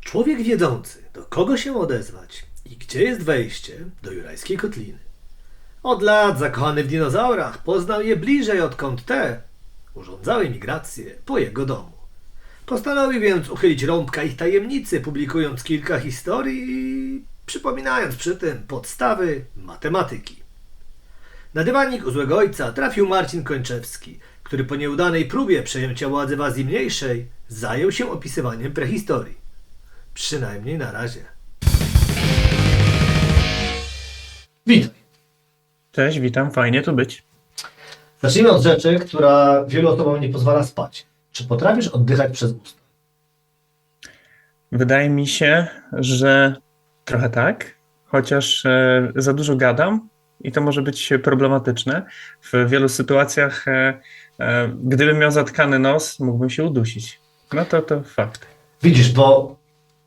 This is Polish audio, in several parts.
Człowiek wiedzący, do kogo się odezwać i gdzie jest wejście do Jurajskiej Kotliny. Od lat zakochany w dinozaurach poznał je bliżej, odkąd te urządzały migrację po jego domu. Postanowił więc uchylić rąbka ich tajemnicy, publikując kilka historii i przypominając przy tym podstawy matematyki. Na dywanik u złego ojca trafił Marcin Kończewski, który po nieudanej próbie przejęcia władzy w Azji Mniejszej zajął się opisywaniem prehistorii. Przynajmniej na razie. Witaj. Cześć, witam, fajnie tu być. Zacznijmy od rzeczy, która wielu osobom nie pozwala spać. Czy potrafisz oddychać przez usta? Wydaje mi się, że trochę tak, chociaż za dużo gadam i to może być problematyczne. W wielu sytuacjach, gdybym miał zatkany nos, mógłbym się udusić. No to fakt. Widzisz, bo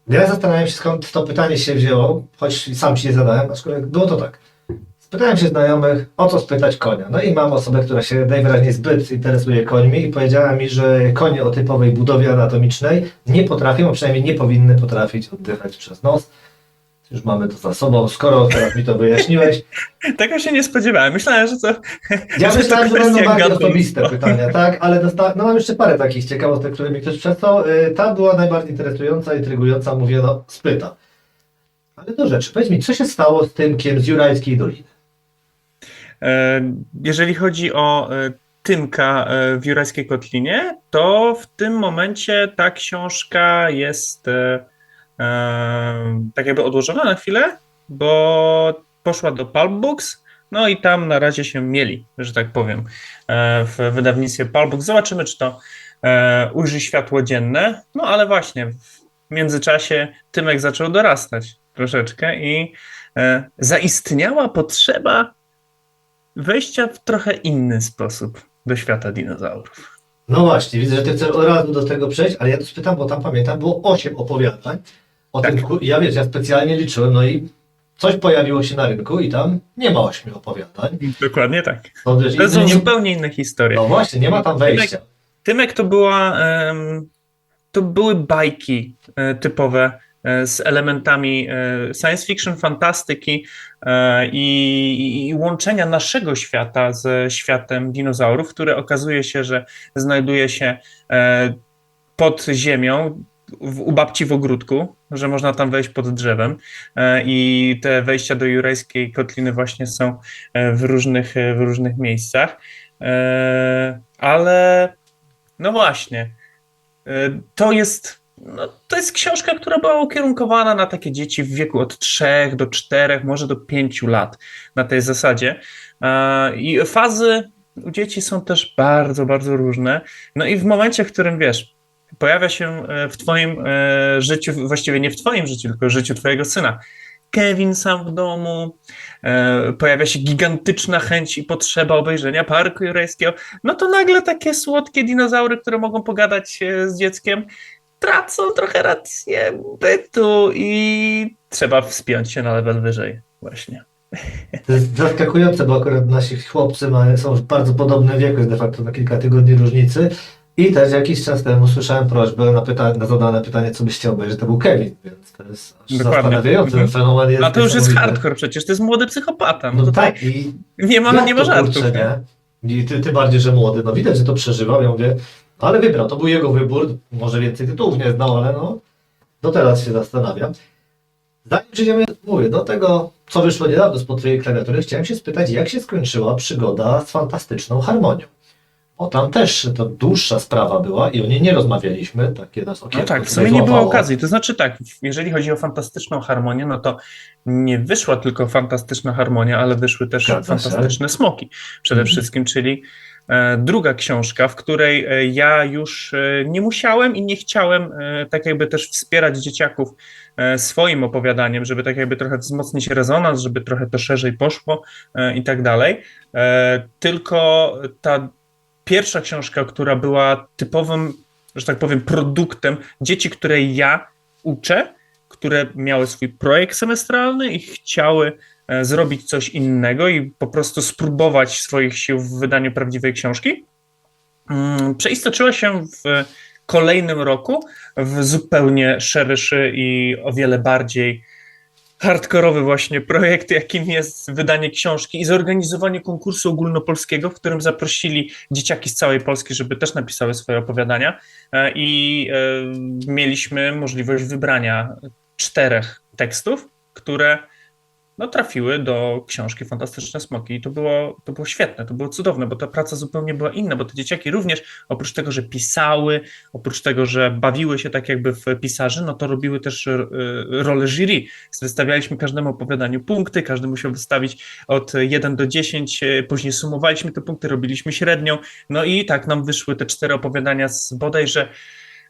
ja zastanawiam się, skąd to pytanie się wzięło, choć sam się nie zadałem, aczkolwiek było to tak. Spytałem się znajomych, o co spytać konia. No i mam osobę, która się najwyraźniej zbyt interesuje końmi i powiedziała mi, że konie o typowej budowie anatomicznej nie potrafią, a przynajmniej nie powinny potrafić oddychać przez nos. Już mamy to za sobą, skoro teraz mi to wyjaśniłeś. Tego się nie spodziewałem. Myślałem, że to Ja myślałem, że będą bardziej gatunku. osobiste pytania, tak? Ale no mam jeszcze parę takich ciekawostek, które mi ktoś przesłał. Ta była najbardziej interesująca, intrygująca, mówię, no spytam. Ale do rzeczy, powiedz mi, co się stało z Tymkiem z Jurajskiej Doliny? Jeżeli chodzi o Tymka w Jurajskiej Kotlinie, to w tym momencie ta książka jest tak jakby odłożona na chwilę, bo poszła do Pulp Books, no i tam na razie się mieli, że tak powiem, w wydawnictwie Pulp Books. Zobaczymy, czy to ujrzy światło dzienne, no ale właśnie w międzyczasie Tymek zaczął dorastać troszeczkę i zaistniała potrzeba wejścia w trochę inny sposób do świata dinozaurów. No właśnie, widzę, że ty chcesz od razu do tego przejść, ale ja tu spytam, bo tam pamiętam, było 8 opowiadań o Tak. Tymku. I ja specjalnie liczyłem, no i coś pojawiło się na rynku i tam nie ma 8 opowiadań. Dokładnie tak. To, wiesz, To są nie, zupełnie inne historie. no właśnie, nie ma tam wejścia. Tymek to były bajki typowe z elementami science fiction, fantastyki i łączenia naszego świata ze światem dinozaurów, które okazuje się, że znajduje się pod ziemią, u babci w ogródku, że można tam wejść pod drzewem i te wejścia do Jurajskiej Kotliny właśnie są w różnych miejscach. Ale no właśnie, to jest książka, która była ukierunkowana na takie dzieci w wieku od 3 do 4, może do 5 lat na tej zasadzie. I fazy u dzieci są też bardzo, bardzo różne. No i w momencie, w którym wiesz, pojawia się w twoim życiu, właściwie nie w twoim życiu, tylko w życiu twojego syna, Kevin sam w domu, pojawia się gigantyczna chęć i potrzeba obejrzenia Parku Jurajskiego, no to nagle takie słodkie dinozaury, które mogą pogadać z dzieckiem, tracą trochę rację bytu i trzeba wspiąć się na level wyżej właśnie. To jest zaskakujące, bo akurat nasi chłopcy są w bardzo podobnym wieku, jest de facto na kilka tygodni różnicy. I też jakiś czas temu słyszałem prośbę na zadane pytanie, co byś chciał obejrzeć, to był Kevin, więc to jest aż zastanawiający. Ten fenomen jest. A to już jest niesamowity. hardcore przecież, to jest młody psychopata. No tutaj tak, i nie ma jak to, żartów. kurczę, nie? I ty bardziej, że młody, no widać, że to przeżywał, ja mówię, no ale wybrał, to był jego wybór, może więcej tytułów nie znał, ale no, do teraz się zastanawiam. Zanim przejdziemy, mówię, do tego, co wyszło niedawno spod twojej klawiatury, chciałem się spytać, jak się skończyła przygoda z fantastyczną harmonią. Bo tam też to dłuższa sprawa była i o niej nie rozmawialiśmy, takie nas okienko. No tak, w tutaj sumie nie było złapało. okazji. To znaczy tak, jeżeli chodzi o fantastyczną harmonię, no to nie wyszła tylko fantastyczna harmonia, ale wyszły też Zgadza się. fantastyczne smoki przede wszystkim, czyli druga książka, w której ja już nie musiałem i nie chciałem tak jakby też wspierać dzieciaków swoim opowiadaniem, żeby tak jakby trochę wzmocnić rezonans, żeby trochę to szerzej poszło i tak dalej. Tylko ta pierwsza książka, która była typowym, że tak powiem, produktem dzieci, które ja uczę, które miały swój projekt semestralny i chciały zrobić coś innego i po prostu spróbować swoich sił w wydaniu prawdziwej książki, przeistoczyła się w kolejnym roku w zupełnie szerszy i o wiele bardziej hardkorowy właśnie projekt, jakim jest wydanie książki i zorganizowanie konkursu ogólnopolskiego, w którym zaprosili dzieciaki z całej Polski, żeby też napisały swoje opowiadania i mieliśmy możliwość wybrania 4 tekstów, które no, trafiły do książki Fantastyczne Smoki i to było świetne, to było cudowne, bo ta praca zupełnie była inna, bo te dzieciaki również, oprócz tego, że pisały, oprócz tego, że bawiły się tak jakby w pisarzy, no to robiły też rolę jury. Wystawialiśmy każdemu opowiadaniu punkty, każdy musiał wystawić od 1 do 10, później sumowaliśmy te punkty, robiliśmy średnią, no i tak nam wyszły te 4 opowiadania bodajże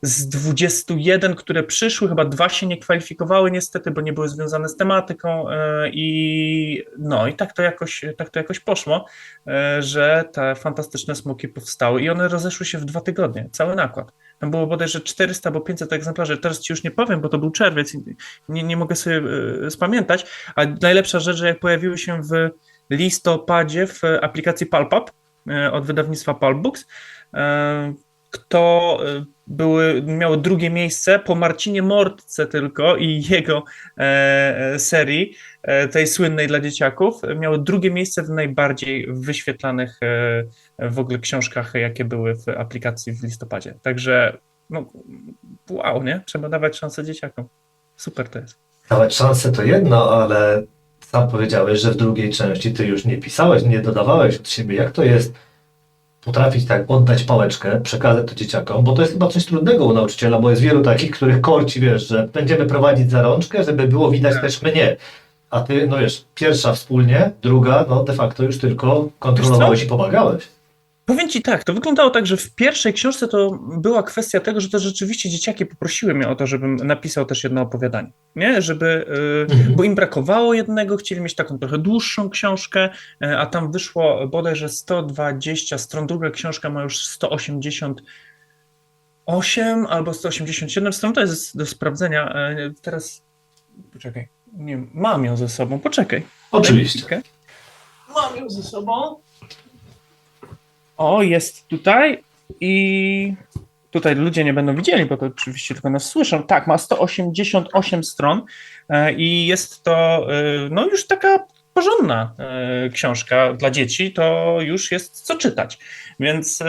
z 21, które przyszły, chyba 2 się nie kwalifikowały niestety, bo nie były związane z tematyką i no i tak to jakoś poszło, że te Fantastyczne Smoki powstały i one rozeszły się w 2 tygodnie, cały nakład. Tam było bodajże 400 albo 500 egzemplarzy, teraz ci już nie powiem, bo to był czerwiec i nie mogę sobie spamiętać, a najlepsza rzecz, że jak pojawiły się w listopadzie w aplikacji PulpUp od wydawnictwa Pulp Books, kto miało drugie miejsce po Marcinie Mortce tylko i jego serii, tej słynnej dla dzieciaków, miało drugie miejsce w najbardziej wyświetlanych w ogóle książkach, jakie były w aplikacji w listopadzie. Także no, wow, nie? Trzeba dawać szansę dzieciakom. Super to jest. Dawać szansę to jedno, ale sam powiedziałeś, że w drugiej części ty już nie pisałeś, nie dodawałeś od siebie. Jak to jest potrafić tak oddać pałeczkę, przekazać to dzieciakom, bo to jest chyba coś trudnego u nauczyciela, bo jest wielu takich, których korci, wiesz, że będziemy prowadzić za rączkę, żeby było widać też mnie. A ty, no wiesz, pierwsza wspólnie, druga, no de facto już tylko kontrolowałeś i pomagałeś. Powiem ci tak, to wyglądało tak, że w pierwszej książce to była kwestia tego, że to rzeczywiście dzieciaki poprosiły mnie o to, żebym napisał też jedno opowiadanie, nie? Żeby, bo im brakowało jednego, chcieli mieć taką trochę dłuższą książkę, a tam wyszło bodajże 120 stron, druga książka ma już 188 albo 187 stron, to jest do sprawdzenia. Teraz, poczekaj, nie, mam ją ze sobą, poczekaj. Oczywiście. Mam ją ze sobą. O, jest tutaj i tutaj ludzie nie będą widzieli, bo to oczywiście tylko nas słyszą. Tak, ma 188 stron i jest to no już taka porządna książka dla dzieci, to już jest co czytać. Więc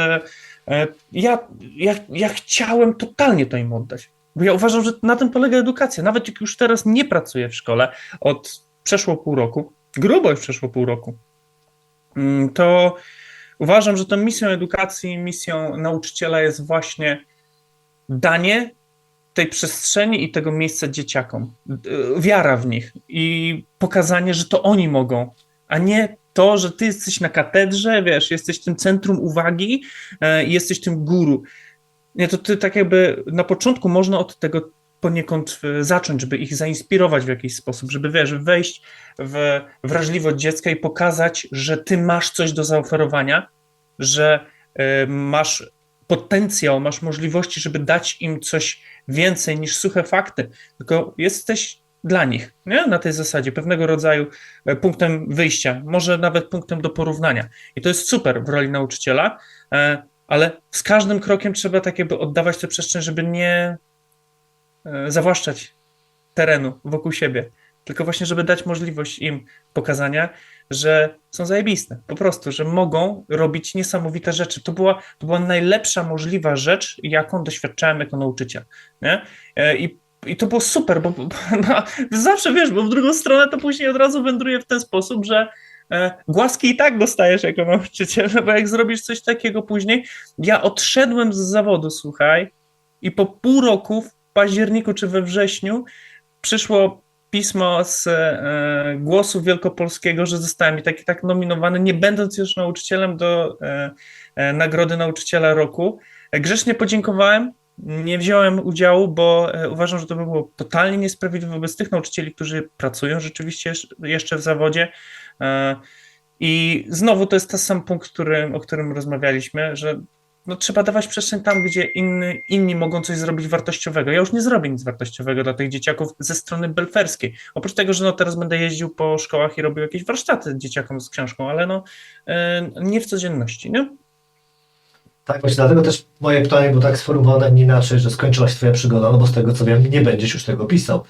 ja chciałem totalnie to im oddać, bo ja uważam, że na tym polega edukacja. Nawet jak już teraz nie pracuję w szkole, przeszło pół roku, grubo już przeszło pół roku, to uważam, że tą misją edukacji, misją nauczyciela jest właśnie danie tej przestrzeni i tego miejsca dzieciakom. Wiara w nich i pokazanie, że to oni mogą, a nie to, że ty jesteś na katedrze, wiesz, jesteś tym centrum uwagi i jesteś tym guru. Nie, to ty tak jakby na początku można od tego poniekąd zacząć, żeby ich zainspirować w jakiś sposób, żeby wiesz, wejść w wrażliwość dziecka i pokazać, że ty masz coś do zaoferowania, że masz potencjał, masz możliwości, żeby dać im coś więcej niż suche fakty, tylko jesteś dla nich, nie? Na tej zasadzie, pewnego rodzaju punktem wyjścia, może nawet punktem do porównania. I to jest super w roli nauczyciela, ale z każdym krokiem trzeba tak jakby oddawać tę przestrzeń, żeby nie zawłaszczać terenu wokół siebie, tylko właśnie, żeby dać możliwość im pokazania, że są zajebiste, po prostu, że mogą robić niesamowite rzeczy. To była najlepsza możliwa rzecz, jaką doświadczałem jako nauczyciel, nie? I to było super, bo no, zawsze wiesz, bo w drugą stronę to później od razu wędruje w ten sposób, że głaski i tak dostajesz jako nauczyciel, bo jak zrobisz coś takiego później, ja odszedłem z zawodu, słuchaj, i po pół roku, w październiku czy we wrześniu, przyszło pismo z Głosu Wielkopolskiego, że zostałem i tak nominowany, nie będąc już nauczycielem, do Nagrody Nauczyciela Roku. Grzecznie podziękowałem, nie wziąłem udziału, bo uważam, że to by było totalnie niesprawiedliwe wobec tych nauczycieli, którzy pracują rzeczywiście jeszcze w zawodzie. I znowu to jest ten sam punkt, o którym rozmawialiśmy, że no, trzeba dawać przestrzeń tam, gdzie inni mogą coś zrobić wartościowego. Ja już nie zrobię nic wartościowego dla tych dzieciaków ze strony belferskiej. Oprócz tego, że no, teraz będę jeździł po szkołach i robił jakieś warsztaty dzieciakom z książką, ale no, nie w codzienności, nie? Tak, właśnie dlatego też moje pytanie było tak sformułowane nie inaczej, że skończyłaś twoja przygoda, no bo z tego co wiem, nie będziesz już tego pisał.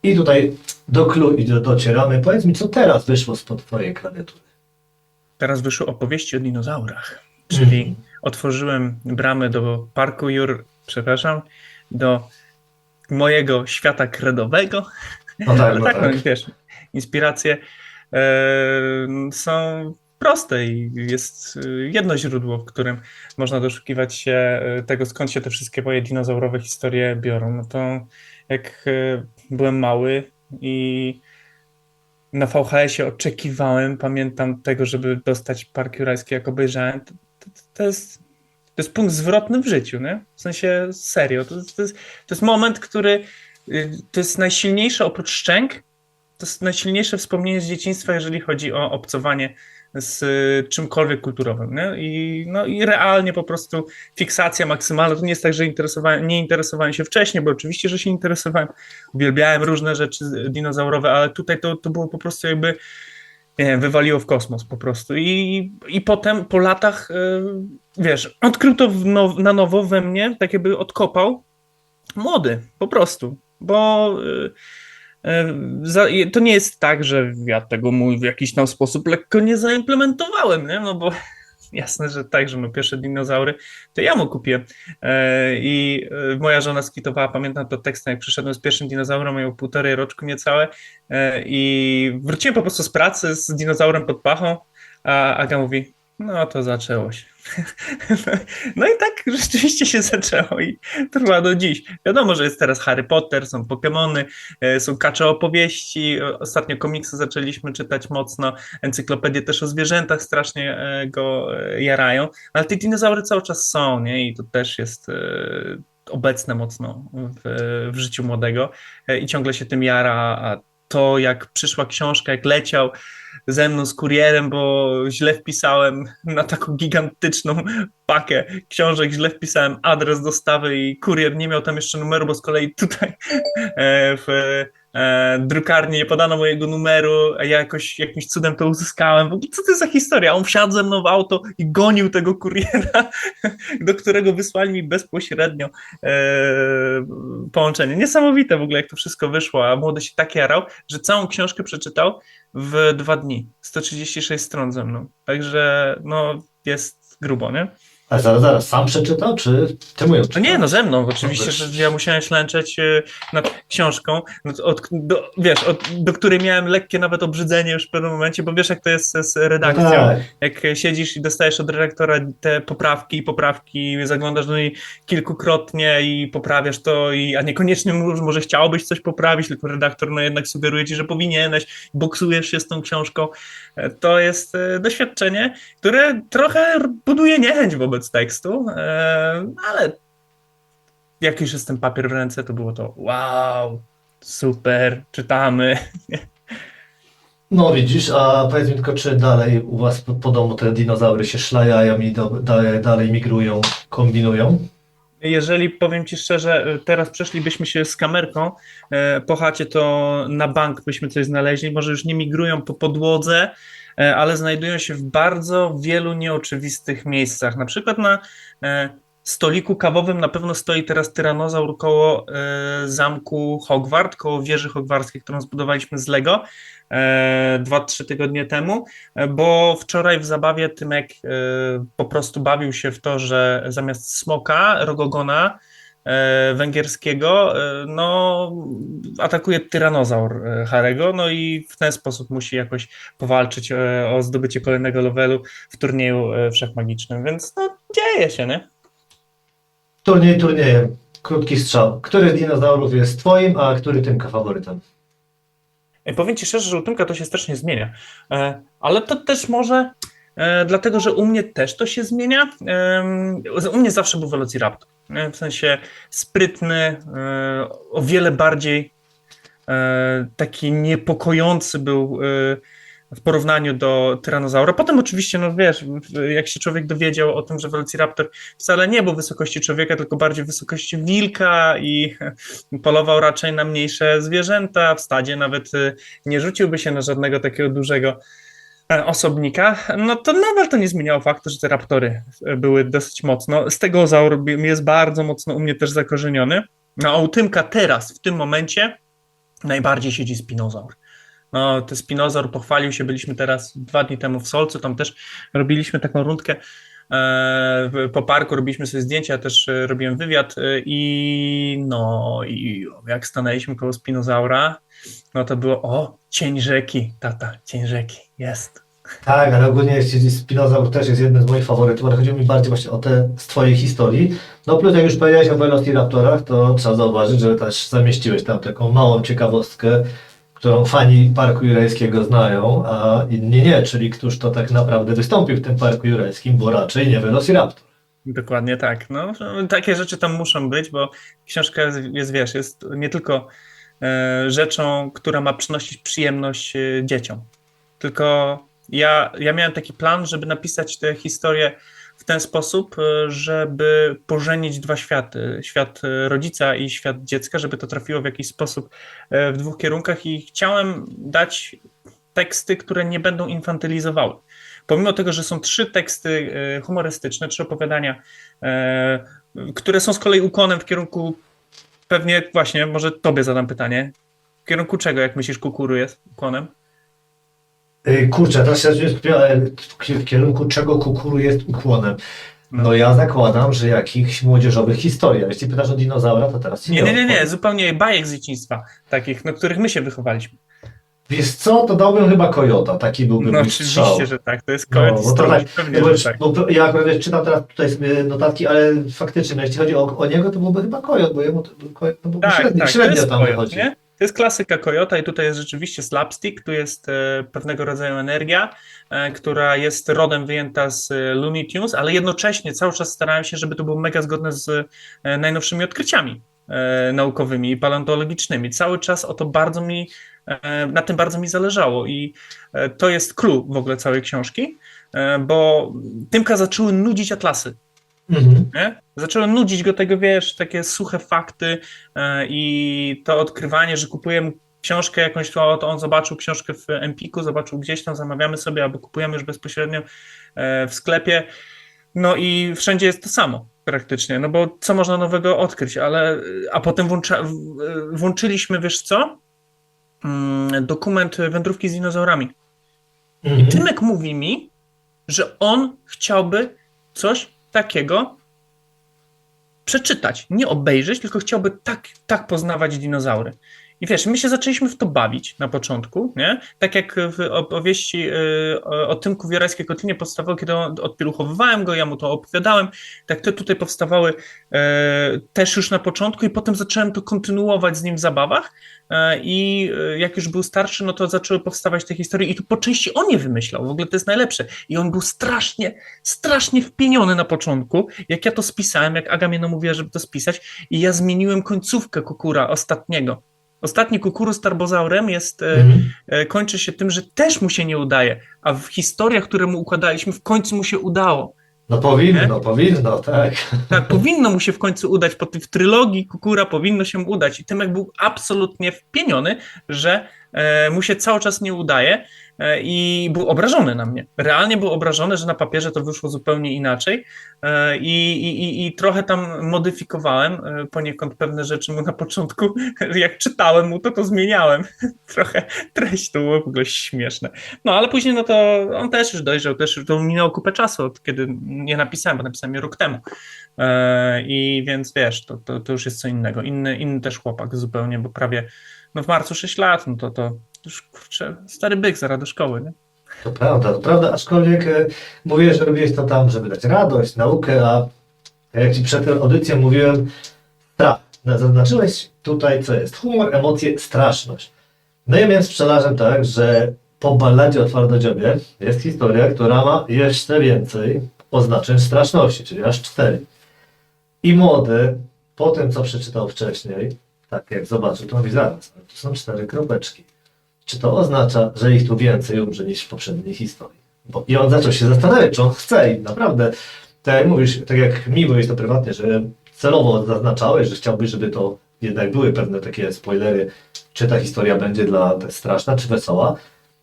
I tutaj do clou i docieramy. Powiedz mi, co teraz wyszło spod twojej klawiatury? Teraz wyszły opowieści o dinozaurach, czyli otworzyłem bramę do parku przepraszam, do mojego świata kredowego, No tak, ale no tak, no tak. wiesz, inspiracje są proste i jest jedno źródło, w którym można doszukiwać się tego, skąd się te wszystkie moje dinozaurowe historie biorą. No to jak byłem mały i na VHS-ie oczekiwałem, pamiętam tego, żeby dostać Park Jurajski, jak obejrzałem, to jest punkt zwrotny w życiu, nie? W sensie serio. To jest moment, który to jest najsilniejsze oprócz szczęk, to jest najsilniejsze wspomnienie z dzieciństwa, jeżeli chodzi o obcowanie z czymkolwiek kulturowym, nie? No, i realnie po prostu fiksacja maksymalna. To nie jest tak, że nie interesowałem się wcześniej, bo oczywiście, że się interesowałem. Uwielbiałem różne rzeczy dinozaurowe, ale tutaj to było po prostu jakby nie wiem, wywaliło w kosmos po prostu. I potem po latach, wiesz, odkrył to na nowo we mnie, tak jakby odkopał młody, po prostu. Bo to nie jest tak, że ja tego w jakiś tam sposób lekko nie zaimplementowałem, nie? No bo jasne, że tak, że no pierwsze dinozaury to ja mu kupię. Moja żona skwitowała, pamiętam to tekstem, jak przyszedłem z pierwszym dinozaurem, miał 1,5 roczku niecałe i wróciłem po prostu z pracy z dinozaurem pod pachą, a Aga mówi, no to zaczęło się. No i tak rzeczywiście się zaczęło i trwa do dziś. Wiadomo, że jest teraz Harry Potter, są Pokemony, są kacze opowieści, ostatnio komiksy zaczęliśmy czytać mocno, encyklopedie też o zwierzętach strasznie go jarają, ale te dinozaury cały czas są, nie? I to też jest obecne mocno w życiu młodego i ciągle się tym jara, a to jak przyszła książka, jak leciał ze mną z kurierem, bo źle wpisałem na taką gigantyczną pakę książek, źle wpisałem adres dostawy i kurier nie miał tam jeszcze numeru, bo z kolei tutaj w drukarni nie podano mojego numeru, a ja jakoś jakimś cudem to uzyskałem. W ogóle co to jest za historia? On wsiadł ze mną w auto i gonił tego kuriera, do którego wysłali mi bezpośrednio połączenie. Niesamowite w ogóle, jak to wszystko wyszło, a młody się tak jarał, że całą książkę przeczytał w 2 dni. 136 stron ze mną. Także no jest grubo, nie? Ale zaraz, sam przeczytał, czy ty mu ją No czytałeś? nie, no ze mną oczywiście, że ja musiałem ślęczeć nad książką, do której miałem lekkie nawet obrzydzenie już w pewnym momencie, bo wiesz jak to jest z redakcją, No tak. jak siedzisz i dostajesz od redaktora te poprawki, zaglądasz do niej kilkukrotnie i poprawiasz to, a niekoniecznie może chciałbyś coś poprawić, tylko redaktor no jednak sugeruje ci, że powinieneś, boksujesz się z tą książką. To jest doświadczenie, które trochę buduje niechęć wobec tekstu, ale jak już jest ten papier w ręce, to było to wow, super, czytamy. No widzisz, a powiedz mi tylko, czy dalej u was po domu te dinozaury się szlajają i dalej migrują, kombinują? Jeżeli powiem ci szczerze, teraz przeszlibyśmy się z kamerką po chacie, to na bank byśmy coś znaleźli. Może już nie migrują po podłodze, ale znajdują się w bardzo wielu nieoczywistych miejscach. Na przykład na stoliku kawowym na pewno stoi teraz tyranozaur koło zamku Hogwart, koło wieży hogwarskiej, którą zbudowaliśmy z Lego 2-3 tygodnie temu, bo wczoraj w zabawie Tymek po prostu bawił się w to, że zamiast smoka, rogogona węgierskiego, no atakuje tyranozaur Harego, no i w ten sposób musi jakoś powalczyć o zdobycie kolejnego levelu w turnieju wszechmagicznym, więc no dzieje się, nie? Turniej turniejem. Krótki strzał. Który z dinozaurów jest twoim, a który Tymka faworytem? Powiem ci szczerze, że u Tymka to się strasznie zmienia, ale to też może dlatego, że u mnie też to się zmienia. U mnie zawsze był Velociraptor, w sensie sprytny, o wiele bardziej taki niepokojący był w porównaniu do tyranozaura. Potem oczywiście, no wiesz, jak się człowiek dowiedział o tym, że Velociraptor wcale nie był wysokości człowieka, tylko bardziej wysokości wilka i polował raczej na mniejsze zwierzęta, w stadzie nawet nie rzuciłby się na żadnego takiego dużego osobnika, no to nadal to nie zmieniało faktu, że te raptory były dosyć mocno. Stegozaur jest bardzo mocno u mnie też zakorzeniony. No a u Tymka teraz, w tym momencie, najbardziej siedzi spinozaur. No, ten spinozaur pochwalił się, byliśmy teraz 2 dni temu w Solcu, tam też robiliśmy taką rundkę po parku, robiliśmy sobie zdjęcia, ja też robiłem wywiad i jak stanęliśmy koło spinozaura, no to było, cień rzeki, tata, cień rzeki, jest. Tak, ale ogólnie Spinozaur też jest jednym z moich faworytów, ale chodziło mi bardziej właśnie o te z twojej historii. No plus jak już powiedziałeś o Velociraptorach, to trzeba zauważyć, że też zamieściłeś tam taką małą ciekawostkę, którą fani Parku Jurajskiego znają, a inni nie, czyli któż to tak naprawdę wystąpił w tym Parku Jurajskim, bo raczej nie Velociraptor. Dokładnie tak. No, takie rzeczy tam muszą być, bo książka jest nie tylko rzeczą, która ma przynosić przyjemność dzieciom. Tylko ja miałem taki plan, żeby napisać tę historię w ten sposób, żeby pożenić 2 światy. Świat rodzica i świat dziecka, żeby to trafiło w jakiś sposób w 2 kierunkach i chciałem dać teksty, które nie będą infantylizowały. Pomimo tego, że są 3 teksty humorystyczne, 3 opowiadania, które są z kolei ukłonem w kierunku, pewnie właśnie, może tobie zadam pytanie, w kierunku czego, jak myślisz, Kukuru jest ukłonem? Kurczę, teraz się skupiłem w kierunku czego Kukuru jest ukłonem. No ja zakładam, że jakichś młodzieżowych historii. A jeśli pytasz o dinozaura, to teraz ci Nie, odpowiem. zupełnie bajek z dzieciństwa, takich, no, których my się wychowaliśmy. Wiesz co, to dałbym chyba Kojota, taki byłby No mój strzał. oczywiście, że tak, to jest No, koniec bo to historii, tak, pewnie, bo, że tak. bo ja akurat wiesz, czytam teraz tutaj sobie notatki, ale faktycznie, no, jeśli chodzi o niego, to byłby chyba Kojot, bo jemu to byłby Tak, to średnio jest tam Kojot, wychodzi. nie? To jest klasyka Kojota i tutaj jest rzeczywiście slapstick, tu jest pewnego rodzaju energia, która jest rodem wyjęta z Looney Tunes, ale jednocześnie cały czas starałem się, żeby to było mega zgodne z najnowszymi odkryciami naukowymi i paleontologicznymi. Cały czas na tym bardzo mi zależało i to jest clue w ogóle całej książki, bo Tymka zaczęły nudzić atlasy. Mhm. Nie? Zaczęły nudzić go tego, wiesz, takie suche fakty i to odkrywanie, że kupujemy książkę jakąś, to on zobaczył książkę w Empiku, zobaczył gdzieś tam, zamawiamy sobie albo kupujemy już bezpośrednio w sklepie, no i wszędzie jest to samo praktycznie, no bo co można nowego odkryć, a potem włączyliśmy, wiesz co, dokument Wędrówki z dinozaurami. I Mhm. Tymek mówi mi, że on chciałby coś takiego przeczytać, nie obejrzeć, tylko chciałby tak poznawać dinozaury. I wiesz, my się zaczęliśmy w to bawić na początku, nie? Tak jak w opowieści o Tymku w Jurajskiej Kotlinie powstawało, kiedy odpieluchowywałem go, ja mu to opowiadałem, tak te tutaj powstawały też już na początku i potem zacząłem to kontynuować z nim w zabawach i jak już był starszy, no to zaczęły powstawać te historie i tu po części on je wymyślał, w ogóle to jest najlepsze. I on był strasznie wpieniony na początku, jak ja to spisałem, jak Aga mnie namówiła, żeby to spisać i ja zmieniłem końcówkę Kukura ostatniego. Ostatni Kukuru z Tarbozaurem kończy się tym, że też mu się nie udaje, a w historiach, które mu układaliśmy, w końcu mu się udało. No powinno, tak. Tak, powinno mu się w końcu udać, w trylogii Kukura powinno się mu udać i Tymek był absolutnie wpieniony, że mu się cały czas nie udaje i był obrażony na mnie. Realnie był obrażony, że na papierze to wyszło zupełnie inaczej i trochę tam modyfikowałem poniekąd pewne rzeczy mu na początku. Jak czytałem mu to zmieniałem. Trochę treść to było w ogóle śmieszne. No ale później no to on też już dojrzał, to minęło kupę czasu, od kiedy nie napisałem, bo napisałem je rok temu. I więc wiesz, to już jest co innego. Inny też chłopak zupełnie, bo prawie w marcu 6 lat, no to już kurczę, stary byk zaraz do szkoły, nie? To prawda, aczkolwiek mówię, że robiłeś to tam, żeby dać radość, naukę, a jak ci przed tą audycją mówiłem, strach. Zaznaczyłeś tutaj, co jest humor, emocje, straszność. No ja miałem z pszczelarzem tak, że po balladzie o Twardodziobie jest historia, która ma jeszcze więcej oznaczeń straszności, czyli aż 4. I młody, po tym co przeczytał wcześniej, tak jak zobaczył, to mówi zaraz, ale tu są 4 kropeczki. Czy to oznacza, że ich tu więcej umrze niż w poprzedniej historii? I on zaczął się zastanawiać, czy on chce i naprawdę, tak jak mówisz, tak jak mi mówisz to prywatnie, że celowo zaznaczałeś, że chciałbyś, żeby to jednak były pewne takie spoilery, czy ta historia będzie straszna, czy wesoła.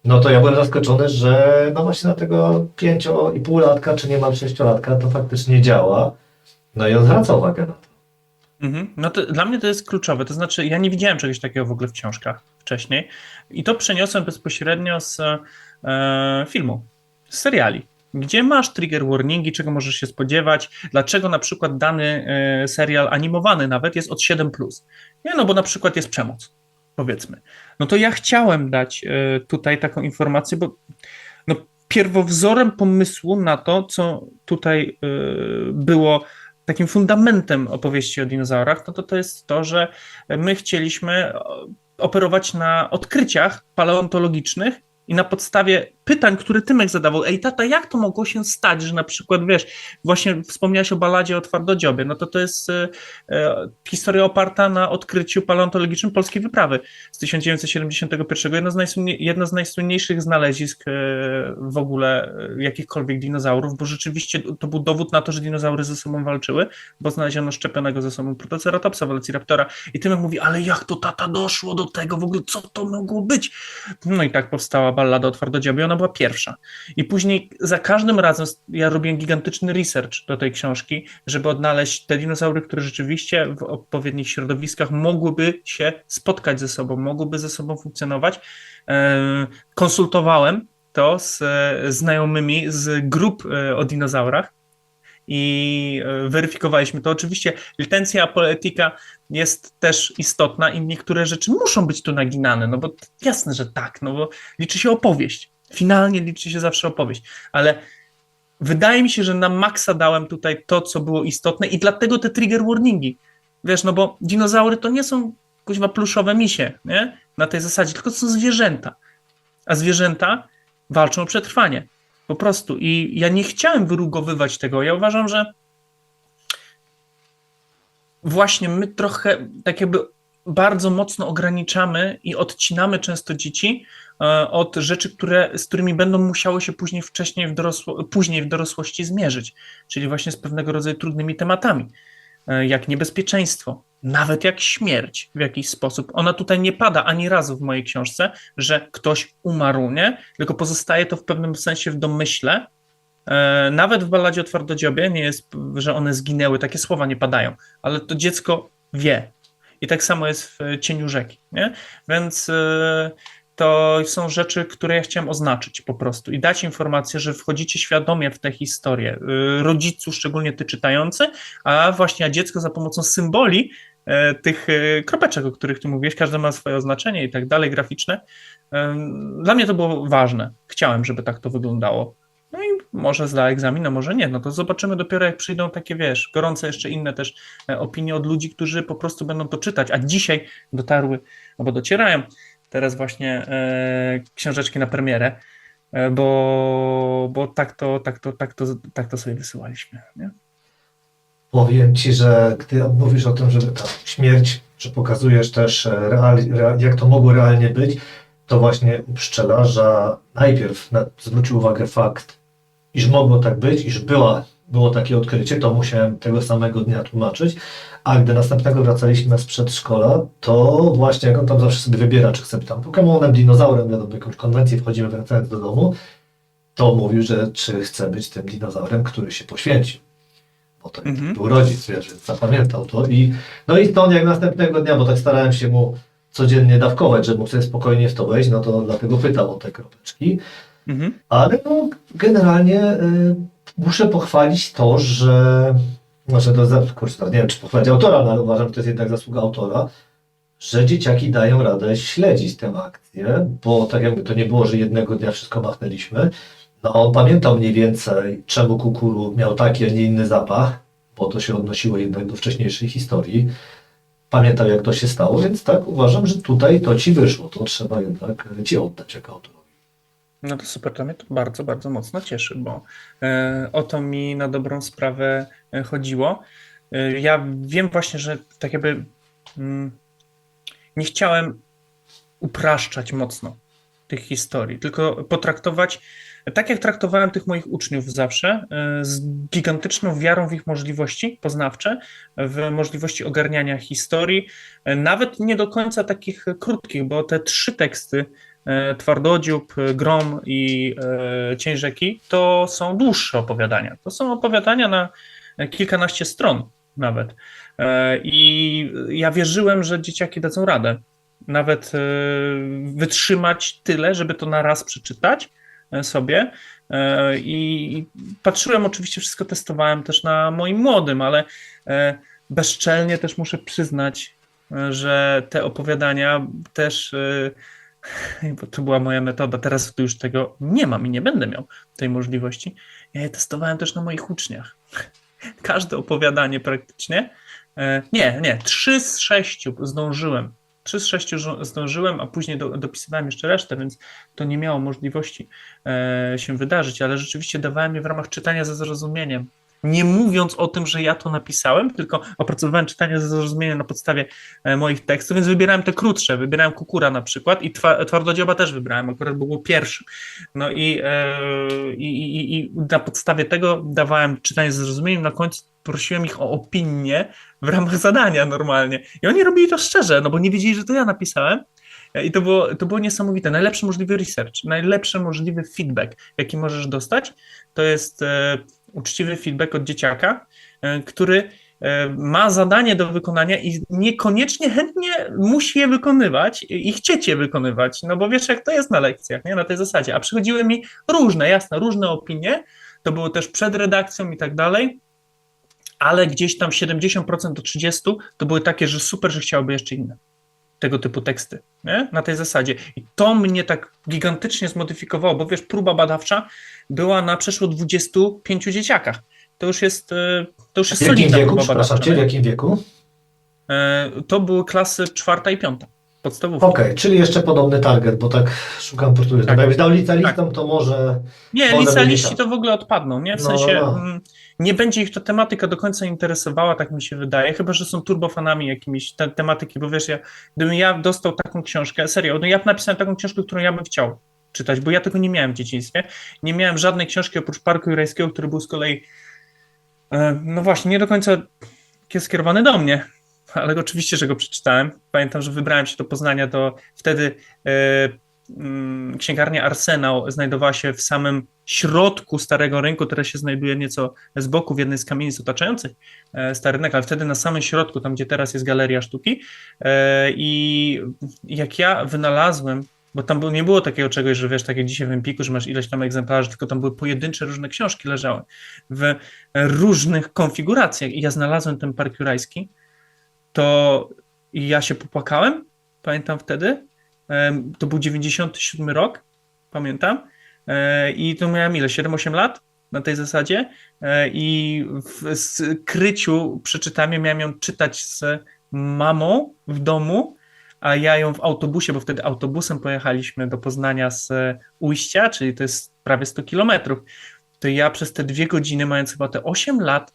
No to ja byłem zaskoczony, że no właśnie na tego 5,5-latka, czy niemal 6-latka to faktycznie działa. No i on zwraca uwagę na to. No to dla mnie to jest kluczowe, to znaczy ja nie widziałem czegoś takiego w ogóle w książkach wcześniej i to przeniosłem bezpośrednio z filmu, z seriali, gdzie masz trigger warningi, czego możesz się spodziewać, dlaczego na przykład dany serial animowany nawet jest od 7+. Nie, no bo na przykład jest przemoc, powiedzmy. No to ja chciałem dać tutaj taką informację, bo no, pierwowzorem pomysłu na to, co tutaj było takim fundamentem opowieści o dinozaurach, no to jest to, że my chcieliśmy operować na odkryciach paleontologicznych i na podstawie pytań, które Tymek zadawał, ej tata, jak to mogło się stać, że na przykład, wiesz, właśnie wspomniałeś o balladzie o Twardodziobie, no to jest historia oparta na odkryciu paleontologicznym polskiej wyprawy z 1971, jedno z najsłynniejszych znalezisk w ogóle jakichkolwiek dinozaurów, bo rzeczywiście to był dowód na to, że dinozaury ze sobą walczyły, bo znaleziono szczepionego ze sobą protoceratopsa, velociraptora i Tymek mówi, ale jak to tata doszło do tego, w ogóle co to mogło być? No i tak powstała ballada o Twardodziobie, ona była pierwsza. I później za każdym razem ja robiłem gigantyczny research do tej książki, żeby odnaleźć te dinozaury, które rzeczywiście w odpowiednich środowiskach mogłyby się spotkać ze sobą, mogłyby ze sobą funkcjonować. Konsultowałem to z znajomymi z grup o dinozaurach i weryfikowaliśmy to. Oczywiście licencja apoetyka jest też istotna i niektóre rzeczy muszą być tu naginane, no bo jasne, że tak, no bo liczy się opowieść. Finalnie liczy się zawsze opowieść, ale wydaje mi się, że na maksa dałem tutaj to, co było istotne i dlatego te trigger warningi. Wiesz, no bo dinozaury to nie są kuźwa pluszowe misie, nie? Na tej zasadzie, tylko to są zwierzęta. A zwierzęta walczą o przetrwanie. Po prostu. I ja nie chciałem wyrugowywać tego. Ja uważam, że właśnie my trochę tak jakby bardzo mocno ograniczamy i odcinamy często dzieci od rzeczy, z którymi będą musiały się później w dorosłości zmierzyć, czyli właśnie z pewnego rodzaju trudnymi tematami, jak niebezpieczeństwo, nawet jak śmierć w jakiś sposób. Ona tutaj nie pada ani razu w mojej książce, że ktoś umarł, nie? Tylko pozostaje to w pewnym sensie w domyśle. Nawet w balladzie o Twardodziobie nie jest, że one zginęły, takie słowa nie padają, ale to dziecko wie. I tak samo jest w Cieniu rzeki, nie? Więc to są rzeczy, które ja chciałem oznaczyć po prostu i dać informację, że wchodzicie świadomie w tę historię. Rodzicu, szczególnie ty czytający, a dziecko za pomocą symboli tych kropeczek, o których ty mówiłeś, każdy ma swoje oznaczenie i tak dalej, graficzne. Dla mnie to było ważne. Chciałem, żeby tak to wyglądało. No i może zda egzamin, a może nie. No to zobaczymy dopiero, jak przyjdą takie, wiesz, gorące jeszcze inne też opinie od ludzi, którzy po prostu będą to czytać. A dzisiaj dotarły, albo docierają teraz właśnie książeczki na premierę, bo tak to sobie wysyłaliśmy. Nie? Powiem ci, że gdy mówisz o tym, że ta śmierć, że pokazujesz też jak to mogło realnie być, to właśnie u pszczelarza najpierw zwrócił uwagę fakt, iż mogło tak być, iż było takie odkrycie, to musiałem tego samego dnia tłumaczyć, a gdy następnego wracaliśmy z przedszkola, to właśnie jak on tam zawsze sobie wybiera, czy chce być tam Pokemonem, dinozaurem, wiadomo, jakąś konwencję wchodzimy wracając do domu, to mówił, że czy chce być tym dinozaurem, który się poświęcił. Bo to był rodzic, wiesz, więc zapamiętał to no i stąd jak następnego dnia, bo tak starałem się mu codziennie dawkować, żeby mógł sobie spokojnie w to wejść, no to dlatego pytał o te kropeczki. Ale no, generalnie muszę pochwalić to, że nie wiem, czy pochwalić autora, no, ale uważam, że to jest jednak zasługa autora, że dzieciaki dają radę śledzić tę akcję, bo tak jakby to nie było, że jednego dnia wszystko machnęliśmy. No on pamiętał mniej więcej, czemu kukuru miał taki, a nie inny zapach, bo to się odnosiło jednak do wcześniejszej historii. Pamiętał, jak to się stało, więc tak uważam, że tutaj to ci wyszło. To trzeba jednak ci oddać jako autorowi. No to super, to mnie to bardzo, bardzo mocno cieszy, bo o to mi na dobrą sprawę chodziło. Ja wiem właśnie, że tak jakby nie chciałem upraszczać mocno tych historii, tylko potraktować tak, jak traktowałem tych moich uczniów zawsze, z gigantyczną wiarą w ich możliwości poznawcze, w możliwości ogarniania historii, nawet nie do końca takich krótkich, bo te 3 teksty, Twardodziób, Grom i Cień rzeki, to są dłuższe opowiadania. To są opowiadania na kilkanaście stron nawet. I ja wierzyłem, że dzieciaki dadzą radę. Nawet wytrzymać tyle, żeby to na raz przeczytać sobie. I patrzyłem, oczywiście wszystko testowałem też na moim młodym, ale bezczelnie też muszę przyznać, że te opowiadania też, bo to była moja metoda, teraz to już tego nie mam i nie będę miał tej możliwości. Ja je testowałem też na moich uczniach. Każde opowiadanie praktycznie. Nie, 3 z 6 zdążyłem. 3 z 6 zdążyłem, a później dopisywałem jeszcze resztę, więc to nie miało możliwości się wydarzyć, ale rzeczywiście dawałem je w ramach czytania ze zrozumieniem. Nie mówiąc o tym, że ja to napisałem, tylko opracowywałem czytanie ze zrozumieniem na podstawie moich tekstów, więc wybierałem te krótsze. Wybierałem Kukura na przykład i Twardodzioba też wybrałem, akurat był pierwszy. No i na podstawie tego dawałem czytanie ze zrozumieniem, na końcu prosiłem ich o opinię w ramach zadania normalnie. I oni robili to szczerze, no bo nie wiedzieli, że to ja napisałem. I to było niesamowite. Najlepszy możliwy research, najlepszy możliwy feedback, jaki możesz dostać, to jest uczciwy feedback od dzieciaka, który ma zadanie do wykonania i niekoniecznie chętnie musi je wykonywać i chcieć je wykonywać, no bo wiesz, jak to jest na lekcjach, nie? Na tej zasadzie. A przychodziły mi różne opinie, to było też przed redakcją i tak dalej, ale gdzieś tam 70% do 30% to były takie, że super, że chciałoby jeszcze inne tego typu teksty, nie? Na tej zasadzie. I to mnie tak gigantycznie zmodyfikowało, bo wiesz, próba badawcza była na przeszło 25 dzieciakach. To już jest solidna próba badawcza. W jakim wieku? To były klasy 4. i 5. podstawówki. Okej, czyli jeszcze podobny target, bo tak szukam portfolio. Tak. Jakbyś dał licealistom, to może... Nie, licealiści to w ogóle odpadną, nie? W sensie nie będzie ich to tematyka do końca interesowała, tak mi się wydaje, chyba że są turbofanami jakimiś tematyki, bo wiesz, gdybym ja dostał taką książkę, serio, no ja napisałem taką książkę, którą ja bym chciał czytać, bo ja tego nie miałem w dzieciństwie. Nie miałem żadnej książki oprócz Parku Jurajskiego, który był z kolei, no właśnie, nie do końca skierowany do mnie, ale oczywiście, że go przeczytałem. Pamiętam, że wybrałem się do Poznania, to wtedy księgarnia Arsenał znajdowała się w samym środku Starego Rynku, teraz się znajduje nieco z boku w jednej z kamienic otaczających Stary Rynek, ale wtedy na samym środku, tam gdzie teraz jest Galeria Sztuki, i jak ja wynalazłem, bo tam nie było takiego czegoś, że wiesz, tak jak dzisiaj w Empiku, że masz ileś tam egzemplarzy, tylko tam były pojedyncze różne książki leżały w różnych konfiguracjach i ja znalazłem ten Park Jurajski, to ja się popłakałem, pamiętam wtedy, to był 97 rok, pamiętam, i to miałem ile, 7-8 lat na tej zasadzie i w skryciu przeczytałem, miałem ją czytać z mamą w domu, a ja ją w autobusie, bo wtedy autobusem pojechaliśmy do Poznania z Ujścia, czyli to jest prawie 100 kilometrów, to ja przez te 2 godziny, mając chyba te 8 lat,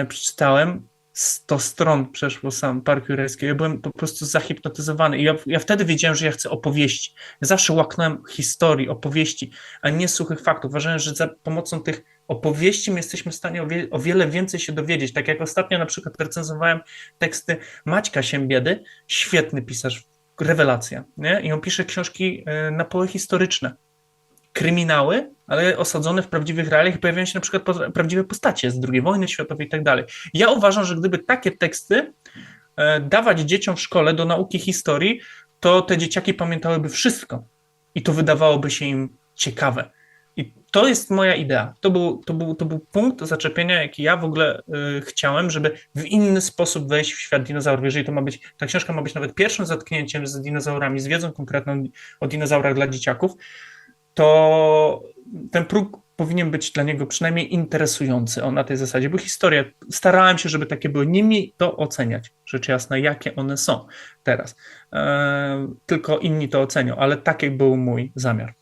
przeczytałem 100 stron przeszło sam Park Jurajski. Ja byłem po prostu zahipnotyzowany i ja wtedy wiedziałem, że ja chcę opowieści. Ja zawsze łaknąłem historii, opowieści, a nie suchych faktów. Uważałem, że za pomocą tych opowieści my jesteśmy w stanie o wiele więcej się dowiedzieć. Tak jak ostatnio na przykład recenzowałem teksty Maćka Siembiedy, świetny pisarz, rewelacja, nie? I on pisze książki na poły historyczne. Kryminały, ale osadzone w prawdziwych realiach i pojawiają się na przykład prawdziwe postacie z II wojny światowej i tak dalej. Ja uważam, że gdyby takie teksty dawać dzieciom w szkole do nauki historii, to te dzieciaki pamiętałyby wszystko i to wydawałoby się im ciekawe. I to jest moja idea. To był punkt zaczepienia, jaki ja w ogóle chciałem, żeby w inny sposób wejść w świat dinozaurów. Jeżeli ta książka ma być nawet pierwszym zetknięciem z dinozaurami, z wiedzą konkretną o dinozaurach dla dzieciaków, to ten próg powinien być dla niego przynajmniej interesujący, na tej zasadzie, bo historia, starałem się, żeby takie były, nie mi to oceniać, rzecz jasna, jakie one są teraz, tylko inni to ocenią, ale taki był mój zamiar.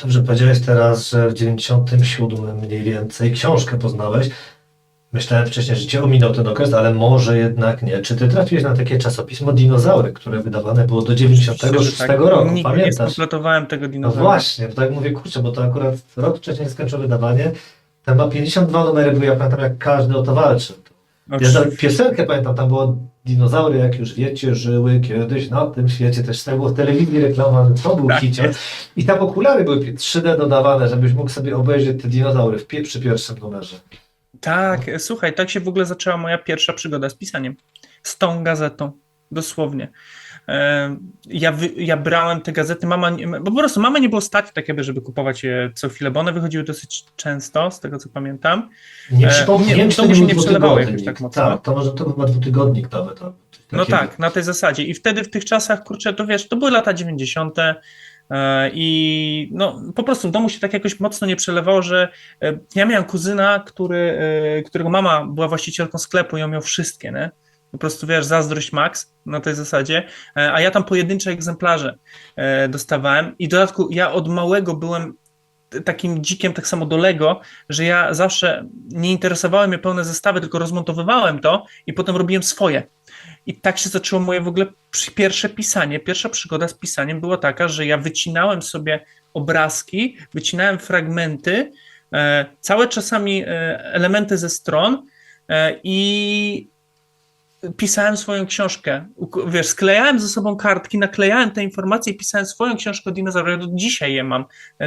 Dobrze, powiedziałeś teraz, że w 97 mniej więcej książkę poznałeś. Myślałem wcześniej, że cię ominął ten okres, ale może jednak nie. Czy ty trafiłeś na takie czasopismo Dinozaury, które wydawane było do 96 Tak, roku? nigdy nie Pamiętasz? skompletowałem tego No dinozaura. właśnie, bo tak mówię, kurczę, bo to akurat rok wcześniej skończyło wydawanie. Tam ma 52 numery, były, ja pamiętam, jak każdy o to walczył. Ja nawet piosenkę pamiętam, tam było dinozaury, jak już wiecie, żyły kiedyś na tym świecie, też tak było w telewizji reklamowane, to był Tak hicior. jest. I tam okulary były 3D dodawane, żebyś mógł sobie obejrzeć te dinozaury przy pierwszym numerze. Tak, słuchaj, tak się w ogóle zaczęła moja pierwsza przygoda z pisaniem. Z tą gazetą, dosłownie. Ja brałem te gazety, bo po prostu mama nie było stać tak jakby, żeby kupować je co chwilę, bo one wychodziły dosyć często, z tego co pamiętam. Nie przypomnę, nie wiem, czy to się nie nie był przelewało jakoś dwutygodnik. tak mocno. Tak, to może to chyba dwutygodnik nawet. No tak, na tej zasadzie. I wtedy w tych czasach, kurczę, to wiesz, to były lata 90. I no, po prostu w domu się tak jakoś mocno nie przelewało, że ja miałem kuzyna, którego mama była właścicielką sklepu i on miał wszystkie, nie? Po prostu, wiesz, zazdrość max na tej zasadzie, a ja tam pojedyncze egzemplarze dostawałem i w dodatku ja od małego byłem takim dzikiem, tak samo do Lego, że ja zawsze nie interesowały mnie pełne zestawy, tylko rozmontowywałem to i potem robiłem swoje. I tak się zaczęło moje w ogóle pierwsze pisanie. Pierwsza przygoda z pisaniem była taka, że ja wycinałem sobie obrazki, wycinałem fragmenty, całe czasami elementy ze stron i pisałem swoją książkę. Wiesz, sklejałem ze sobą kartki, naklejałem te informacje i pisałem swoją książkę o dinozaurach. Ja do dzisiaj je mam.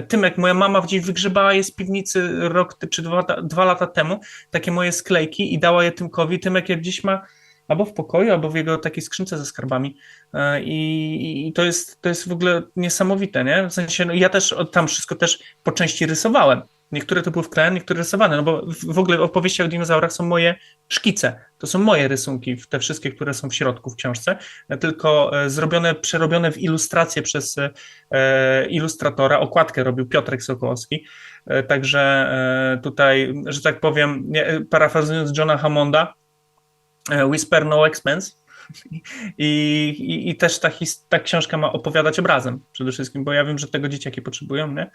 Tymek, moja mama gdzieś wygrzebała je z piwnicy rok czy 2 lata temu, takie moje sklejki i dała je Tymkowi. Tymek je gdzieś ma albo w pokoju, albo w jego takiej skrzynce ze skarbami. I to jest w ogóle niesamowite, nie? W sensie, no ja też tam wszystko też po części rysowałem. Niektóre to były wklejane, niektóre rysowane, no bo w ogóle opowieści o dinozaurach są moje szkice. To są moje rysunki, te wszystkie, które są w środku w książce, tylko przerobione w ilustracje przez ilustratora. Okładkę robił Piotrek Sokołowski. Także tutaj, że tak powiem, parafrazując Johna Hammonda, Whisper no expense. I też ta książka ma opowiadać obrazem przede wszystkim, bo ja wiem, że tego dzieciaki potrzebują, nie?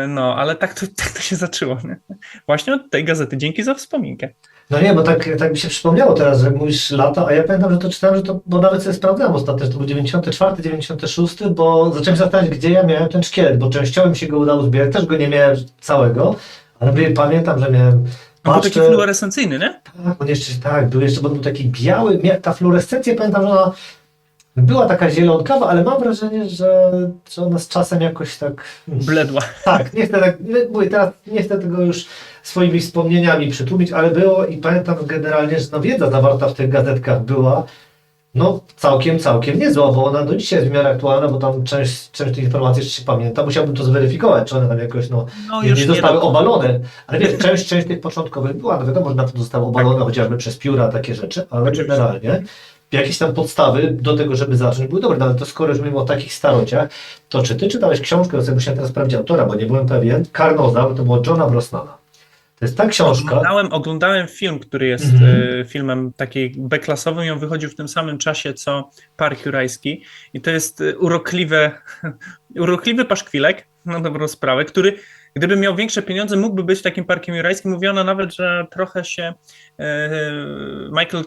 No, ale tak to się zaczęło, nie? Właśnie od tej gazety. Dzięki za wspominkę. No nie, bo tak mi się przypomniało teraz, że mówisz lata, a ja pamiętam, że to czytałem, bo nawet sobie sprawdzałem ostatnio, że to był 94, 96, bo zacząłem się zastanawiać, gdzie ja miałem ten szkielet, bo częściowo mi się go udało zbierać, też go nie miałem całego, ale pamiętam, że miałem Był taki fluorescencyjny, nie? Tak, on jeszcze, tak, bo był taki biały, ta fluorescencja, pamiętam, że ona była taka zielonkawa, ale mam wrażenie, że ona z czasem jakoś tak... Bledła. Tak, nie chcę tak, mówię, teraz nie chcę tego już swoimi wspomnieniami przytłumić, ale było i pamiętam generalnie, że wiedza zawarta w tych gazetkach była całkiem niezła, bo ona do dzisiaj jest w miarę aktualna, bo tam część tych informacji jeszcze się pamięta. Musiałbym to zweryfikować, czy one tam jakoś nie zostały obalone. Ale wiesz, część tych początkowych była, no wiadomo, że na pewno zostały obalone chociażby przez pióra, takie rzeczy, ale generalnie jakieś tam podstawy do tego, żeby zacząć, były dobre. No, ale to skoro już mówimy o takich starociach, to czy ty czytałeś książkę, ja musiałem teraz sprawdzić autora, bo nie byłem pewien, Karnozaur, to było Johna Brosnana. To jest ta książka. Oglądałem film, który jest filmem takiej B-klasowym i on wychodził w tym samym czasie, co Park Jurajski. I to jest urokliwy paszkwilek, na dobrą sprawę, który, gdyby miał większe pieniądze, mógłby być takim Parkiem Jurajskim. Mówiono nawet, że trochę się Michael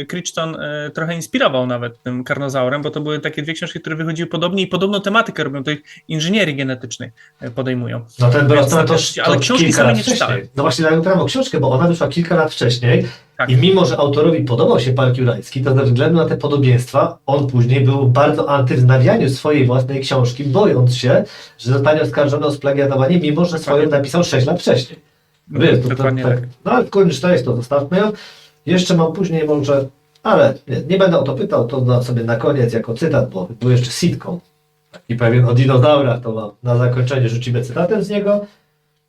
Crichton trochę inspirował nawet tym Karnozaurem, bo to były takie dwie książki, które wychodziły podobnie i podobną tematykę robią, tej inżynierii genetycznej podejmują. No ten Brosnan to ale książki same nie czytałem. No właśnie, nagrałem o książkę, bo ona wyszła kilka lat wcześniej. Tak. I mimo, że autorowi podobał się Park Jurajski, to ze względu na te podobieństwa, on później był bardzo antywznawianiu swojej własnej książki, bojąc się, że zostanie oskarżony o splagiatowanie, mimo że swoją napisał 6 lat wcześniej. Wiesz, Dokładnie tak. No ale kończ to jest to, zostawmy ją. Jeszcze mam później może, ale nie będę o to pytał, to dam sobie na koniec jako cytat, bo był jeszcze sitcom. Taki pewien o dinozaurach, to mam na zakończenie rzucimy cytatem z niego.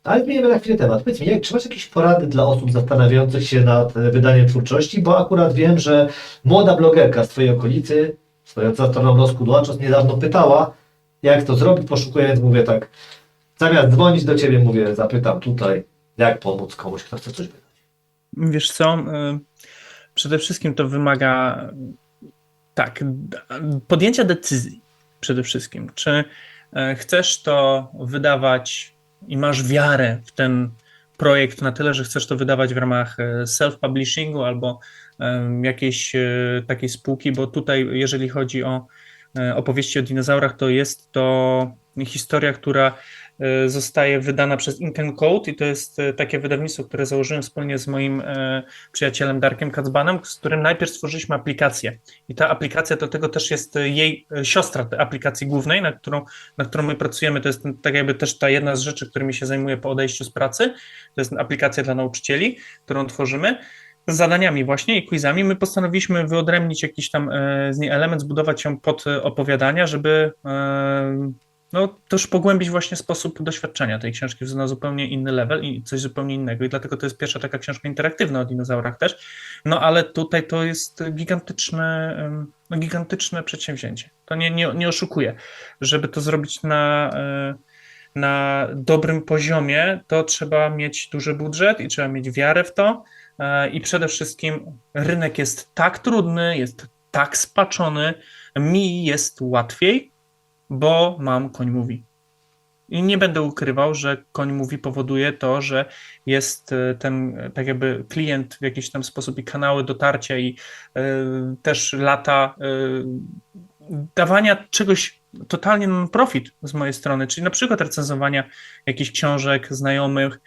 Ale zmienimy na chwilę temat. Powiedz mi, czy masz jakieś porady dla osób zastanawiających się nad wydaniem twórczości? Bo akurat wiem, że młoda blogerka z twojej okolicy, stojąca stroną Los Kudłaczos, niedawno pytała, jak to zrobić, poszukując, mówię tak, zamiast dzwonić do ciebie, mówię, zapytam tutaj, jak pomóc komuś, kto chce coś wydać. Wiesz co, przede wszystkim to wymaga podjęcia decyzji przede wszystkim. Czy chcesz to wydawać i masz wiarę w ten projekt na tyle, że chcesz to wydawać w ramach self-publishingu albo jakiejś takiej spółki, bo tutaj, jeżeli chodzi o opowieści o dinozaurach, to jest to historia, która zostaje wydana przez Ink & Code i to jest takie wydawnictwo, które założyłem wspólnie z moim przyjacielem Darkiem Kacbanem, z którym najpierw stworzyliśmy aplikację i ta aplikacja do tego też jest jej siostra tej aplikacji głównej, na którą my pracujemy, to jest tak jakby też ta jedna z rzeczy, którymi się zajmuję po odejściu z pracy, to jest aplikacja dla nauczycieli, którą tworzymy, z zadaniami właśnie i quizami. My postanowiliśmy wyodrębnić jakiś tam z niej element, zbudować ją pod opowiadania, żeby no też pogłębić właśnie sposób doświadczenia tej książki na zupełnie inny level i coś zupełnie innego i dlatego to jest pierwsza taka książka interaktywna o dinozaurach też, no ale tutaj to jest gigantyczne przedsięwzięcie. To nie oszukuję. Żeby to zrobić na dobrym poziomie, to trzeba mieć duży budżet i trzeba mieć wiarę w to i przede wszystkim rynek jest tak trudny, jest tak spaczony, mi jest łatwiej, bo mam Koń Mówi. I nie będę ukrywał, że Koń Mówi powoduje to, że jest ten tak jakby klient w jakiś tam sposób i kanały dotarcia i też lata dawania czegoś totalnie non-profit z mojej strony, czyli na przykład recenzowania jakichś książek, znajomych,